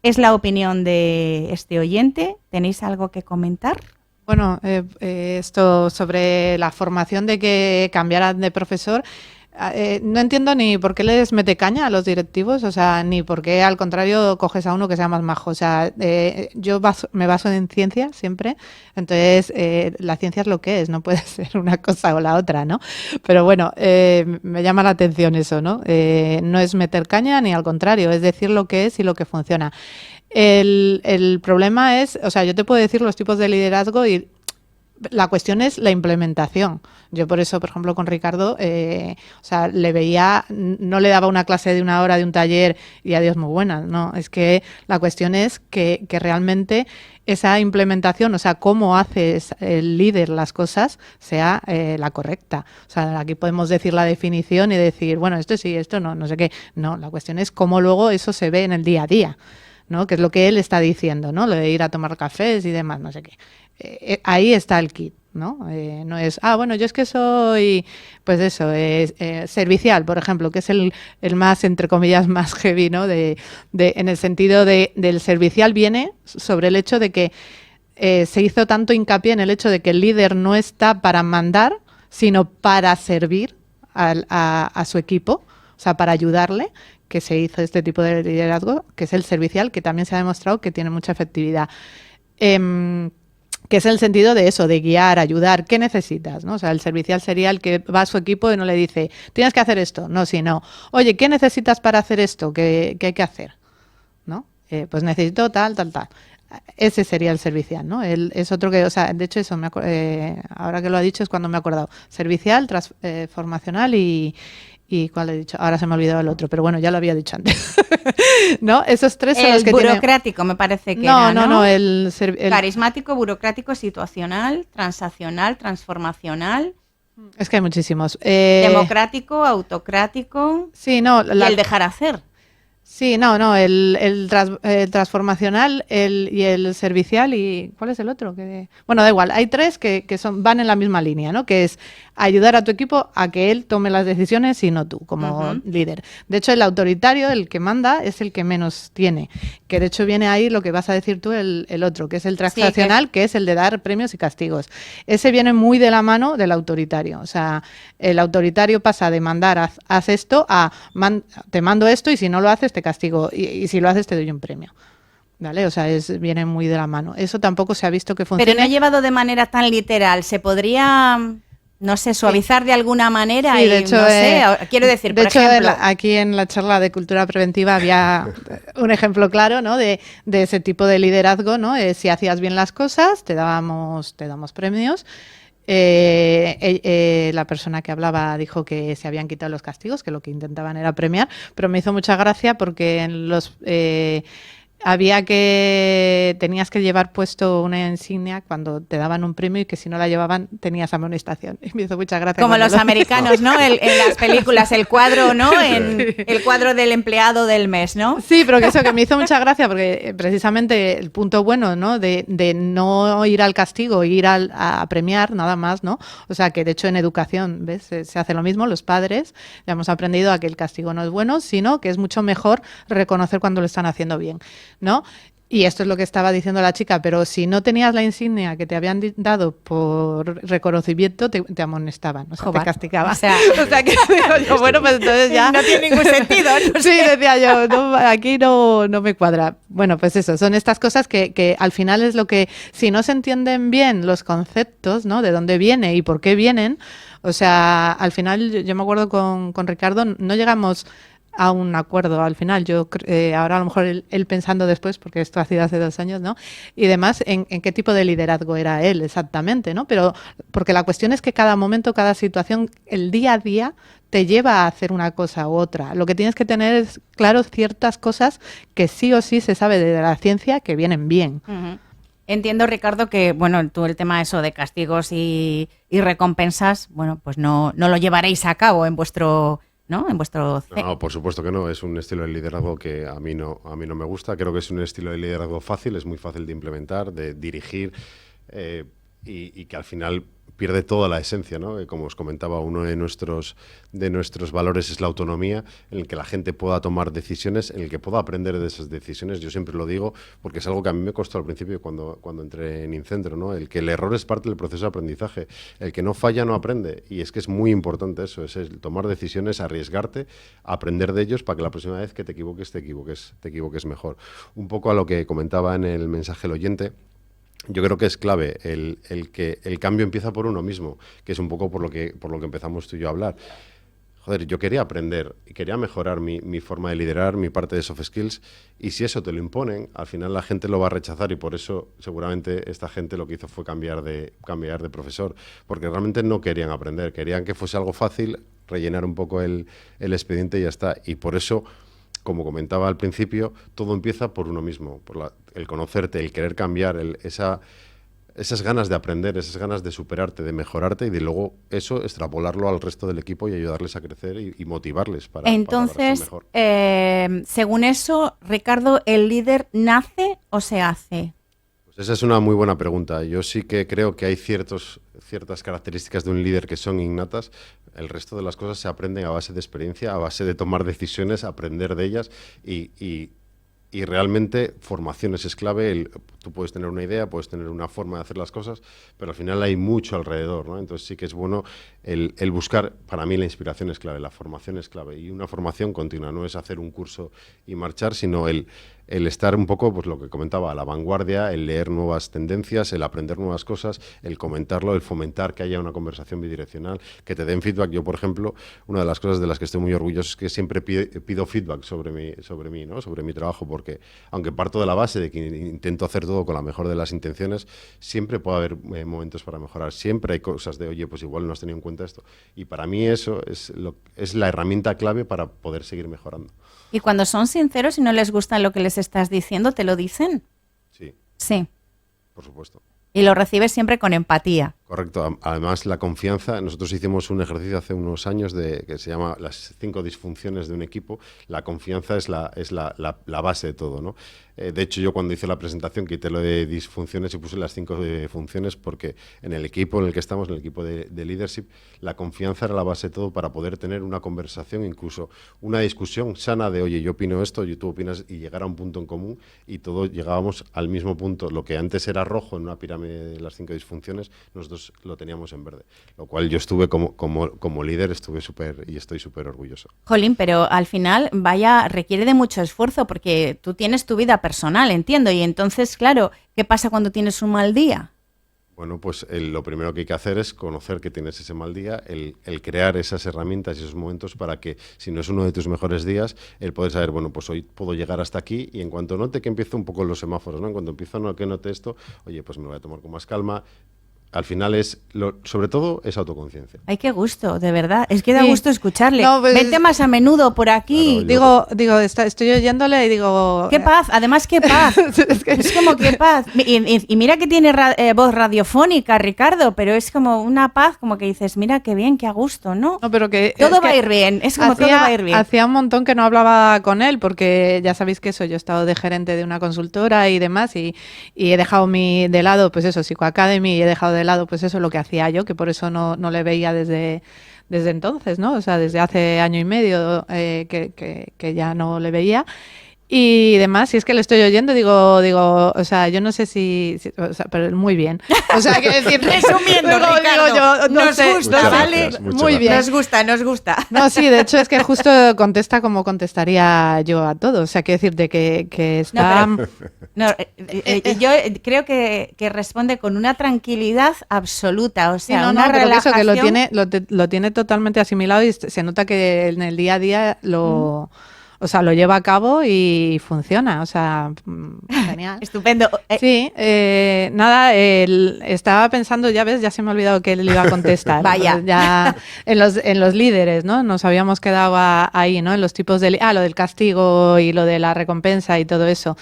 Es la opinión de este oyente. ¿Tenéis algo que comentar? Bueno, esto sobre la formación de que cambiaran de profesor, no entiendo ni por qué les mete caña a los directivos, o sea, ni por qué al contrario coges a uno que sea más majo. O sea, yo me baso en ciencia siempre, entonces la ciencia es lo que es, no puede ser una cosa o la otra, ¿no? Pero bueno, me llama la atención eso, ¿no? No es meter caña ni al contrario, es decir lo que es y lo que funciona. El problema es, o sea, yo te puedo decir los tipos de liderazgo y la cuestión es la implementación. Yo por eso, por ejemplo, con Ricardo, o sea, le veía, no le daba una clase de 1 hora de un taller y adiós muy buena, no, es que la cuestión es que realmente esa implementación, o sea, cómo haces el líder las cosas, sea la correcta. O sea, aquí podemos decir la definición y decir, bueno, esto sí, esto no, no sé qué. No, la cuestión es cómo luego eso se ve en el día a día. ¿no? Que es lo que él está diciendo, ¿no? Lo de ir a tomar cafés y demás, no sé qué. Ahí está el kit, ¿no? No es, bueno, yo es que soy, pues eso, servicial, por ejemplo, que es el más, entre comillas, más heavy, ¿no? En el sentido del servicial viene sobre el hecho de que se hizo tanto hincapié en el hecho de que el líder no está para mandar, sino para servir a su equipo, o sea, para ayudarle, que se hizo este tipo de liderazgo, que es el servicial, que también se ha demostrado que tiene mucha efectividad. Que es el sentido de eso, de guiar, ayudar, ¿qué necesitas? ¿No? O sea, el servicial sería el que va a su equipo y no le dice, tienes que hacer esto, no, sino, oye, ¿qué necesitas para hacer esto? ¿Qué hay que hacer? ¿No? Pues necesito tal. Ese sería el servicial, ¿no? Es otro que, o sea, de hecho eso, ahora que lo ha dicho es cuando me he acordado. Servicial, transformacional y ¿cuál he dicho? Ahora se me ha olvidado el otro, pero bueno, ya lo había dicho antes. ¿No? Esos tres son los que burocrático, me parece que no, era, no, el carismático, burocrático, situacional, transaccional, transformacional. Es que hay muchísimos. Democrático, autocrático. Sí, no. Y el dejar hacer. Sí, no, el transformacional y el servicial y ¿cuál es el otro? Bueno, da igual, hay tres que van en la misma línea, ¿no? Que es ayudar a tu equipo a que él tome las decisiones y no tú, como líder. De hecho, el autoritario, el que manda, es el que menos tiene, que de hecho viene ahí lo que vas a decir tú, el otro, que es el transaccional, que es el de dar premios y castigos. Ese viene muy de la mano del autoritario, o sea, el autoritario pasa de mandar, haz esto, a te mando esto y si no lo haces te castigo y si lo haces te doy un premio. ¿Vale? O sea, viene muy de la mano. Eso tampoco se ha visto que funcione. Pero no llevado de manera tan literal. ¿Se podría, no sé, suavizar de alguna manera? Sí, de hecho, no sé, quiero decir, por ejemplo... aquí en la charla de cultura preventiva había un ejemplo claro, ¿no? de ese tipo de liderazgo, ¿no? Si hacías bien las cosas, te damos premios. La persona que hablaba dijo que se habían quitado los castigos, que lo que intentaban era premiar, pero me hizo mucha gracia porque en los tenías que llevar puesto una insignia cuando te daban un premio y que si no la llevaban tenías amonestación. Y me hizo mucha gracia. Como los americanos, ¿no? En las películas, el cuadro, ¿no? El cuadro del empleado del mes, ¿no? Sí, pero que me hizo mucha gracia porque precisamente el punto bueno, ¿no? De no ir al castigo, ir a premiar nada más, ¿no? O sea, que de hecho en educación, ¿ves? Se hace lo mismo, los padres ya hemos aprendido a que el castigo no es bueno, sino que es mucho mejor reconocer cuando lo están haciendo bien, ¿no? Y esto es lo que estaba diciendo la chica, pero si no tenías la insignia que te habían dado por reconocimiento, te amonestaban, o sea, te castigaban. O sea que digo yo, bueno, pues entonces ya... No tiene ningún sentido. No sí, decía yo, no, aquí no me cuadra. Bueno, pues eso, son estas cosas que al final es lo que, si no se entienden bien los conceptos, ¿no? De dónde viene y por qué vienen, o sea, al final, yo me acuerdo con Ricardo, no llegamos a un acuerdo al final. Yo ahora a lo mejor él pensando después, porque esto ha sido hace 2 años, ¿no? Y demás, en qué tipo de liderazgo era él exactamente, ¿no? Pero porque la cuestión es que cada momento, cada situación, el día a día te lleva a hacer una cosa u otra. Lo que tienes que tener es claro ciertas cosas que sí o sí se sabe de la ciencia que vienen bien. Uh-huh. Entiendo, Ricardo, que bueno, tú el tema eso de castigos y recompensas, bueno, pues no lo llevaréis a cabo en vuestro... ¿no? En vuestro... No, por supuesto que no. Es un estilo de liderazgo que a mí no me gusta. Creo que es un estilo de liderazgo fácil, es muy fácil de implementar, de dirigir y que al final pierde toda la esencia, ¿no? Como os comentaba, uno de nuestros valores es la autonomía, en el que la gente pueda tomar decisiones, en el que pueda aprender de esas decisiones. Yo siempre lo digo porque es algo que a mí me costó al principio cuando entré en Incentro, ¿no? El que el error es parte del proceso de aprendizaje. El que no falla no aprende. Y es que es muy importante eso, es el tomar decisiones, arriesgarte, aprender de ellos para que la próxima vez que te equivoques mejor. Un poco a lo que comentaba en el mensaje el oyente. Yo creo que es clave el que el cambio empieza por uno mismo, que es un poco por lo que empezamos tú y yo a hablar. Joder, yo quería aprender y quería mejorar mi forma de liderar, mi parte de soft skills, y si eso te lo imponen, al final la gente lo va a rechazar y por eso seguramente esta gente lo que hizo fue cambiar de profesor, porque realmente no querían aprender, querían que fuese algo fácil, rellenar un poco el expediente y ya está, y por eso, como comentaba al principio, todo empieza por uno mismo, por el conocerte, el querer cambiar, esa esas ganas de aprender, esas ganas de superarte, de mejorarte y de luego eso extrapolarlo al resto del equipo y ayudarles a crecer y motivarles para Entonces, ser mejor. Según eso, Ricardo, ¿el líder nace o se hace? Pues esa es una muy buena pregunta. Yo sí que creo que hay ciertas características de un líder que son innatas. El resto de las cosas se aprenden a base de experiencia, a base de tomar decisiones, aprender de ellas y realmente formación es clave. Tú puedes tener una idea, puedes tener una forma de hacer las cosas, pero al final hay mucho alrededor, ¿no? Entonces sí que es bueno el buscar. Para mí la inspiración es clave, la formación es clave y una formación continua. No es hacer un curso y marchar, sino el estar un poco, pues lo que comentaba, a la vanguardia, el leer nuevas tendencias, el aprender nuevas cosas, el comentarlo, el fomentar que haya una conversación bidireccional, que te den feedback. Yo, por ejemplo, una de las cosas de las que estoy muy orgulloso es que siempre pido feedback sobre mí, ¿no? Sobre mi trabajo, porque aunque parto de la base de que intento hacer todo con la mejor de las intenciones, siempre puede haber momentos para mejorar. Siempre hay cosas de, oye, pues igual no has tenido en cuenta esto. Y para mí eso es la herramienta clave para poder seguir mejorando. Y cuando son sinceros y no les gusta lo que les estás diciendo, ¿te lo dicen? Sí. Sí. Por supuesto. Y lo recibes siempre con empatía. Correcto. Además, la confianza, nosotros hicimos un ejercicio hace unos años que se llama las 5 disfunciones de un equipo. La confianza es la base de todo, ¿no? De hecho, yo cuando hice la presentación quité lo de disfunciones y puse las 5 funciones porque en el equipo en el que estamos, en el equipo de leadership, la confianza era la base de todo para poder tener una conversación, incluso una discusión sana de, oye, yo opino esto, tú opinas, y llegar a un punto en común y todos llegábamos al mismo punto. Lo que antes era rojo en una pirámide de las 5 disfunciones, nosotros lo teníamos en verde. Lo cual yo estuve como líder, estoy súper orgulloso. Jolín, pero al final, requiere de mucho esfuerzo porque tú tienes tu vida personal, entiendo, y entonces, claro, ¿qué pasa cuando tienes un mal día? Bueno, pues lo primero que hay que hacer es conocer que tienes ese mal día, el crear esas herramientas y esos momentos para que, si no es uno de tus mejores días, el poder saber, bueno, pues hoy puedo llegar hasta aquí y en cuanto note que empiezo un poco los semáforos, ¿no? En cuanto empiezo a que note esto, oye, pues me voy a tomar con más calma. Al final sobre todo es autoconciencia. Ay, qué gusto, de verdad. Es que da gusto escucharle. No, pues, vente más a menudo por aquí. Claro, digo, estoy oyéndole y digo... ¡Qué paz! Además, ¡qué paz! Es como qué paz. Y mira que tiene voz radiofónica, Ricardo, pero es como una paz, como que dices, mira qué bien, qué a gusto, ¿no? No, pero que... Todo va a ir bien, es como todo va a ir bien. Hacía un montón que no hablaba con él, porque ya sabéis que yo he estado de gerente de una consultora y demás, y he dejado de lado, pues eso, Psicoacademy, y he dejado de lado, pues eso, lo que hacía yo, que por eso no le veía desde entonces, ¿no? O sea, desde hace año y medio que ya no le veía. Y demás, si es que le estoy oyendo, digo, o sea, yo no sé o sea, pero muy bien. O sea, que decir, resumiendo, Ricardo, nos gusta, ¿vale? Muy bien. Nos gusta. No, sí, de hecho es que justo contesta como contestaría yo a todo. O sea, quiero decirte que está... Yo creo que responde con una tranquilidad absoluta, o sea, una pero relajación. Eso, que lo tiene totalmente asimilado y se nota que en el día a día o sea, lo lleva a cabo y funciona, o sea, genial. Estupendo. Sí, nada, estaba pensando, ya ves, ya se me ha olvidado que él iba a contestar. Vaya. Ya en los líderes, ¿no? Nos habíamos quedado ahí, ¿no? En los tipos de... lo del castigo y lo de la recompensa y todo eso.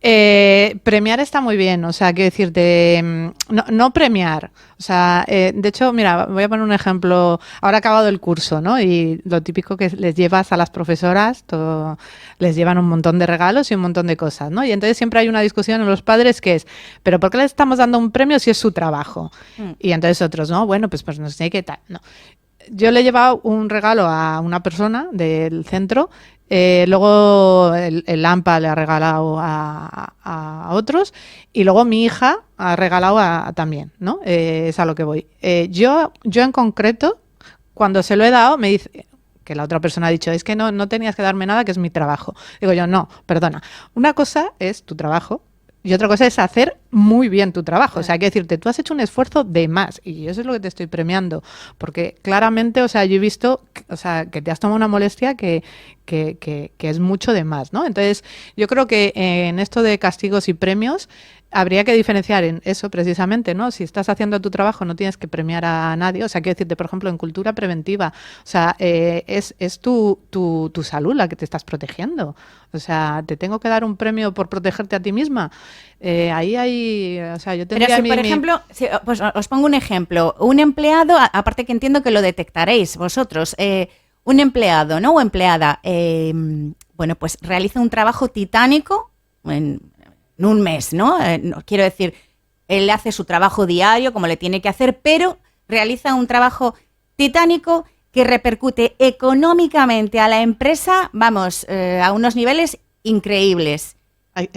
Premiar está muy bien, o sea, quiero decirte, no premiar, o sea, de hecho, mira, voy a poner un ejemplo, ahora ha acabado el curso, ¿no? Y lo típico que les llevas a las profesoras, les llevan un montón de regalos y un montón de cosas, ¿no? Y entonces siempre hay una discusión en los padres que es, ¿pero por qué le estamos dando un premio si es su trabajo? Y entonces otros, ¿no? Bueno, pues no sé qué tal, ¿no? Yo le he llevado un regalo a una persona del centro. Luego el AMPA le ha regalado a otros y luego mi hija ha regalado también, ¿no? Es a lo que voy. Yo en concreto, cuando se lo he dado, me dice que la otra persona ha dicho, es que no tenías que darme nada, que es mi trabajo. Digo yo, no, perdona. Una cosa es tu trabajo y otra cosa es hacer muy bien tu trabajo. O sea, hay que decirte, tú has hecho un esfuerzo de más y eso es lo que te estoy premiando. Porque claramente, o sea, yo he visto, o sea, que te has tomado una molestia que es mucho de más, ¿no? Entonces, yo creo que en esto de castigos y premios habría que diferenciar en eso precisamente, ¿no? Si estás haciendo tu trabajo no tienes que premiar a nadie. O sea, quiero decirte, por ejemplo, en cultura preventiva, o sea, es tu salud la que te estás protegiendo. O sea, ¿te tengo que dar un premio por protegerte a ti misma? Ahí hay, o sea, yo Pero tendría si, por ejemplo, pues os pongo un ejemplo. Un empleado, aparte que entiendo que lo detectaréis vosotros, un empleado, ¿no? O empleada, bueno, pues realiza un trabajo titánico en un mes, ¿no? Quiero decir, él hace su trabajo diario como le tiene que hacer, pero realiza un trabajo titánico que repercute económicamente a la empresa, vamos, a unos niveles increíbles.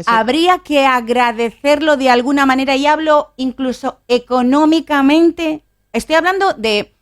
Habría que agradecerlo de alguna manera, y hablo incluso económicamente. Estoy hablando de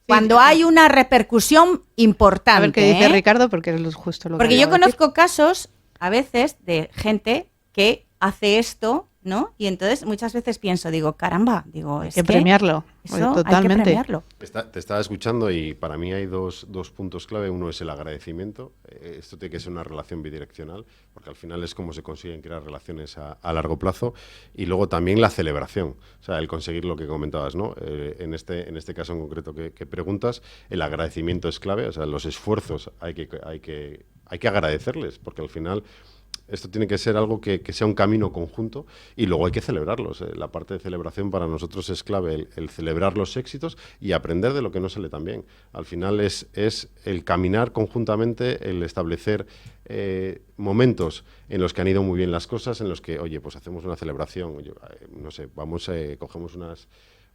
cuando hay una repercusión importante. A ver qué dice Ricardo, porque es justo lo que Porque yo conozco casos, a veces, de gente que hace esto, ¿no? Y entonces muchas veces pienso, digo, caramba, digo, hay que premiarlo. Eso Totalmente. hay que premiarlo. Te estaba escuchando y para mí hay dos puntos clave. Uno es el agradecimiento. Esto tiene que ser una relación bidireccional, porque al final es como se consiguen crear relaciones a largo plazo. Y luego también la celebración, o sea, el conseguir lo que comentabas, ¿no? En este caso en concreto que preguntas, el agradecimiento es clave. O sea, los esfuerzos hay que agradecerles, porque al final esto tiene que ser algo que sea un camino conjunto, y luego hay que celebrarlos. La parte de celebración para nosotros es clave, el celebrar los éxitos y aprender de lo que no sale tan bien. Al final es el caminar conjuntamente, el establecer momentos en los que han ido muy bien las cosas, en los que, oye, pues hacemos una celebración, no sé, cogemos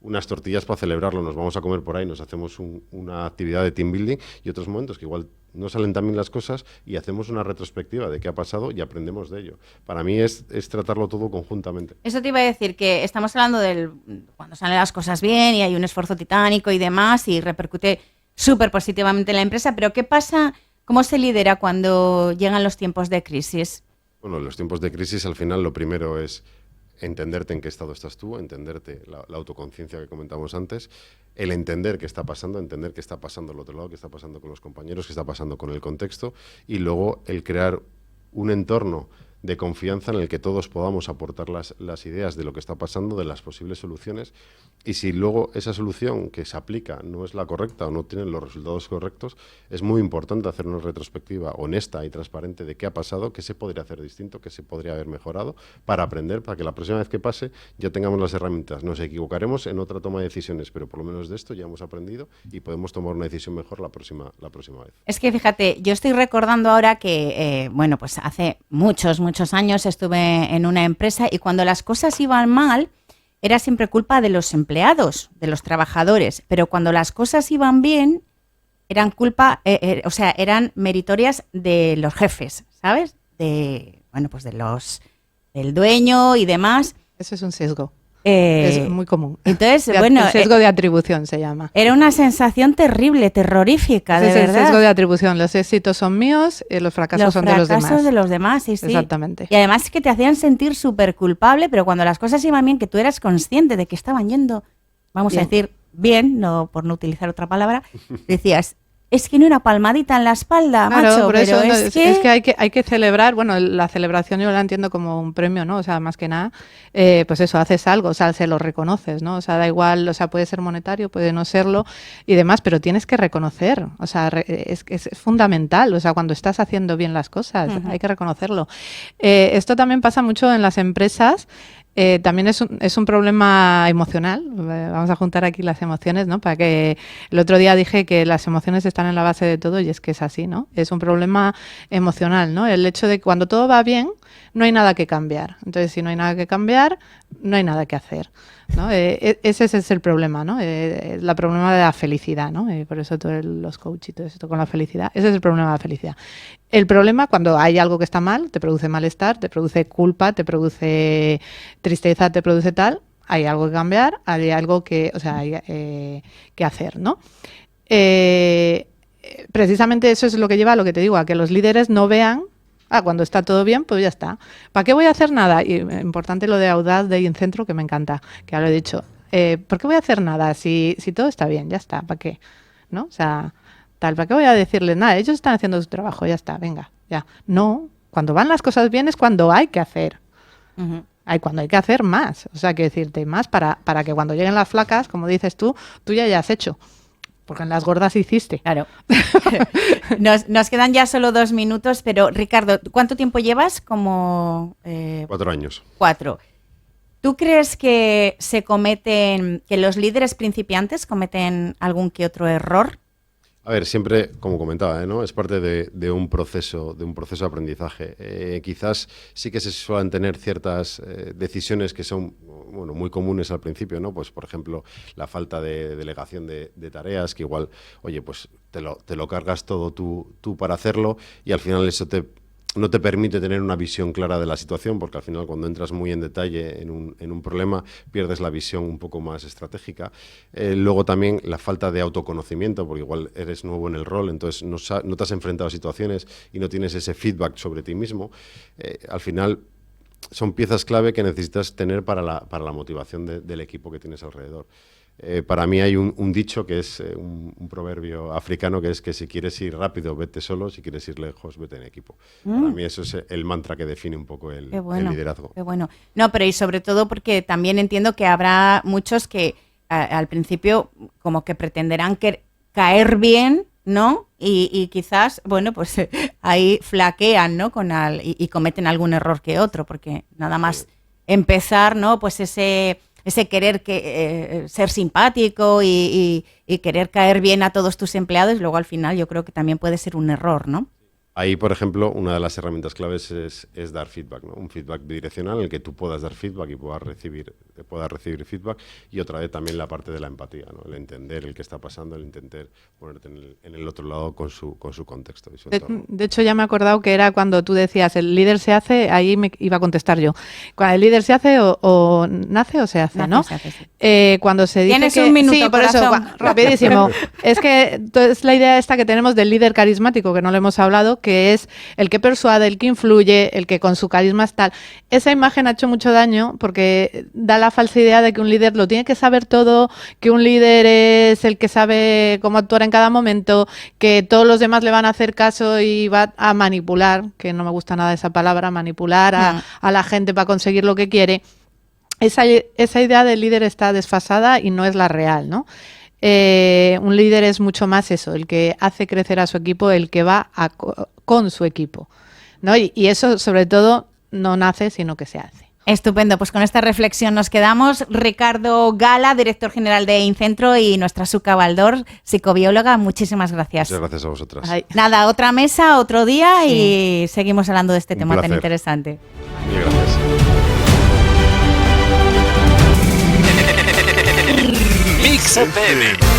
unas tortillas para celebrarlo, nos vamos a comer por ahí, nos hacemos una actividad de team building, y otros momentos que igual no salen tan bien las cosas y hacemos una retrospectiva de qué ha pasado y aprendemos de ello. Para mí es tratarlo todo conjuntamente. Eso te iba a decir, que estamos hablando cuando salen las cosas bien y hay un esfuerzo titánico y demás y repercute súper positivamente en la empresa, pero ¿qué pasa? ¿Cómo se lidera cuando llegan los tiempos de crisis? Bueno, en los tiempos de crisis al final lo primero es entenderte en qué estado estás tú, entenderte la autoconciencia que comentamos antes, el entender qué está pasando, entender qué está pasando al otro lado, qué está pasando con los compañeros, qué está pasando con el contexto, y luego el crear un entorno de confianza en el que todos podamos aportar las ideas de lo que está pasando, de las posibles soluciones, y si luego esa solución que se aplica no es la correcta o no tiene los resultados correctos, es muy importante hacer una retrospectiva honesta y transparente de qué ha pasado, qué se podría hacer distinto, qué se podría haber mejorado, para aprender, para que la próxima vez que pase ya tengamos las herramientas. Nos equivocaremos en otra toma de decisiones, pero por lo menos de esto ya hemos aprendido y podemos tomar una decisión mejor la próxima vez. Es que fíjate, yo estoy recordando ahora que, bueno, pues hace muchos años estuve en una empresa y cuando las cosas iban mal era siempre culpa de los empleados, de los trabajadores, pero cuando las cosas iban bien eran eran meritorias de los jefes, ¿sabes? Pues del dueño y demás. Eso es un sesgo. Es muy común. Entonces, el sesgo de atribución se llama. Era una sensación terrible, terrorífica, de verdad. Es el sesgo de atribución. Los éxitos son míos, los fracasos son de los demás. Los fracasos de los demás, sí. Exactamente. Y además es que te hacían sentir súper culpable, pero cuando las cosas iban bien, que tú eras consciente de que estaban yendo, vamos a decir, bien, no por no utilizar otra palabra, decías, es que ni una palmadita en la espalda, claro, macho, por pero eso es que hay que celebrar, bueno, la celebración yo la entiendo como un premio, ¿no? O sea, más que nada, pues eso, haces algo, o sea, se lo reconoces, ¿no? O sea, da igual, o sea, puede ser monetario, puede no serlo y demás, pero tienes que reconocer, o sea, es fundamental, o sea, cuando estás haciendo bien las cosas, hay que reconocerlo. Esto también pasa mucho en las empresas. También es un problema emocional. Vamos a juntar aquí las emociones, ¿no? Para que el otro día dije que las emociones están en la base de todo y es que es así, ¿no? Es un problema emocional, ¿no? El hecho de que cuando todo va bien no hay nada que cambiar. Entonces, si no hay nada que cambiar, no hay nada que hacer, ¿no? Ese es el problema, ¿no? El problema de la felicidad, ¿no? Por eso todos los coaches y todo esto con la felicidad. Ese es el problema de la felicidad. El problema cuando hay algo que está mal, te produce malestar, te produce culpa, te produce tristeza, te produce tal, hay algo que cambiar, hay algo que, o sea, hay que hacer, ¿no? Precisamente eso es lo que lleva a lo que te digo, a que los líderes no vean, cuando está todo bien, pues ya está. ¿Para qué voy a hacer nada? Y importante lo de audaz de Incentro, que me encanta, que ya lo he dicho. ¿Por qué voy a hacer nada si todo está bien? Ya está, ¿para qué? ¿No? O sea, ¿para qué voy a decirles nada? Ellos están haciendo su trabajo, ya está, venga, ya. No, cuando van las cosas bien es cuando hay que hacer. Cuando hay que hacer más. O sea, que decirte más para que cuando lleguen las flacas, como dices tú ya hayas hecho. Porque en las gordas hiciste. Claro. Nos quedan ya solo 2 minutos, pero Ricardo, ¿cuánto tiempo llevas? Como 4 años. 4. ¿Tú crees que que los líderes principiantes cometen algún que otro error? A ver, siempre, como comentaba, ¿no? Es parte de un proceso de aprendizaje. Quizás sí que se suelen tener ciertas decisiones que son muy comunes al principio, ¿no? Pues, por ejemplo, la falta de delegación de tareas, que igual, oye, pues te lo cargas todo tú para hacerlo, y al final eso no te permite tener una visión clara de la situación, porque al final cuando entras muy en detalle en un problema pierdes la visión un poco más estratégica. Luego también la falta de autoconocimiento, porque igual eres nuevo en el rol, entonces no te has enfrentado a situaciones y no tienes ese feedback sobre ti mismo. Al final son piezas clave que necesitas tener para la motivación del equipo que tienes alrededor. Para mí hay un dicho que es un proverbio africano, que es que si quieres ir rápido, vete solo, si quieres ir lejos, vete en equipo. Para mí eso es el mantra que define un poco el liderazgo. Qué bueno. No, pero y sobre todo porque también entiendo que habrá muchos que al principio como que pretenderán caer bien, ¿no? Y quizás, bueno, pues ahí flaquean, ¿no? Y cometen algún error que otro, porque nada más empezar, ¿no? Pues ese querer ser simpático y querer caer bien a todos tus empleados, luego al final yo creo que también puede ser un error, ¿no? Ahí, por ejemplo, una de las herramientas claves es dar feedback, ¿no? Un feedback bidireccional en el que tú puedas dar feedback y puedas recibir feedback, y otra vez también la parte de la empatía, ¿no? El entender el que está pasando, el intentar ponerte en el otro lado con su contexto y su entorno. De hecho, ya me he acordado que era cuando tú decías el líder se hace, ahí me iba a contestar yo. Cuando el líder se hace o nace o se hace, ¿no? Se hace, sí. Cuando se dice Tienes que... un minuto, sí, por eso, rapidísimo. Es que es la idea esta que tenemos del líder carismático, que no lo hemos hablado, que es el que persuade, el que influye, el que con su carisma es tal. Esa imagen ha hecho mucho daño porque da la falsa idea de que un líder lo tiene que saber todo, que un líder es el que sabe cómo actuar en cada momento, que todos los demás le van a hacer caso y va a manipular, que no me gusta nada esa palabra, manipular a la gente para conseguir lo que quiere. Esa idea del líder está desfasada y no es la real, ¿no? Un líder es mucho más eso, el que hace crecer a su equipo, el que va con su equipo, ¿no? Y eso, sobre todo, no nace, sino que se hace. Estupendo, pues con esta reflexión nos quedamos. Ricardo Gala, director general de Incentro, y nuestra Suca Baldor, psicobióloga, muchísimas gracias. Muchas gracias a vosotras. Nada, otra mesa, otro día y seguimos hablando de este tema tan interesante. Muy gracias. Mix FM.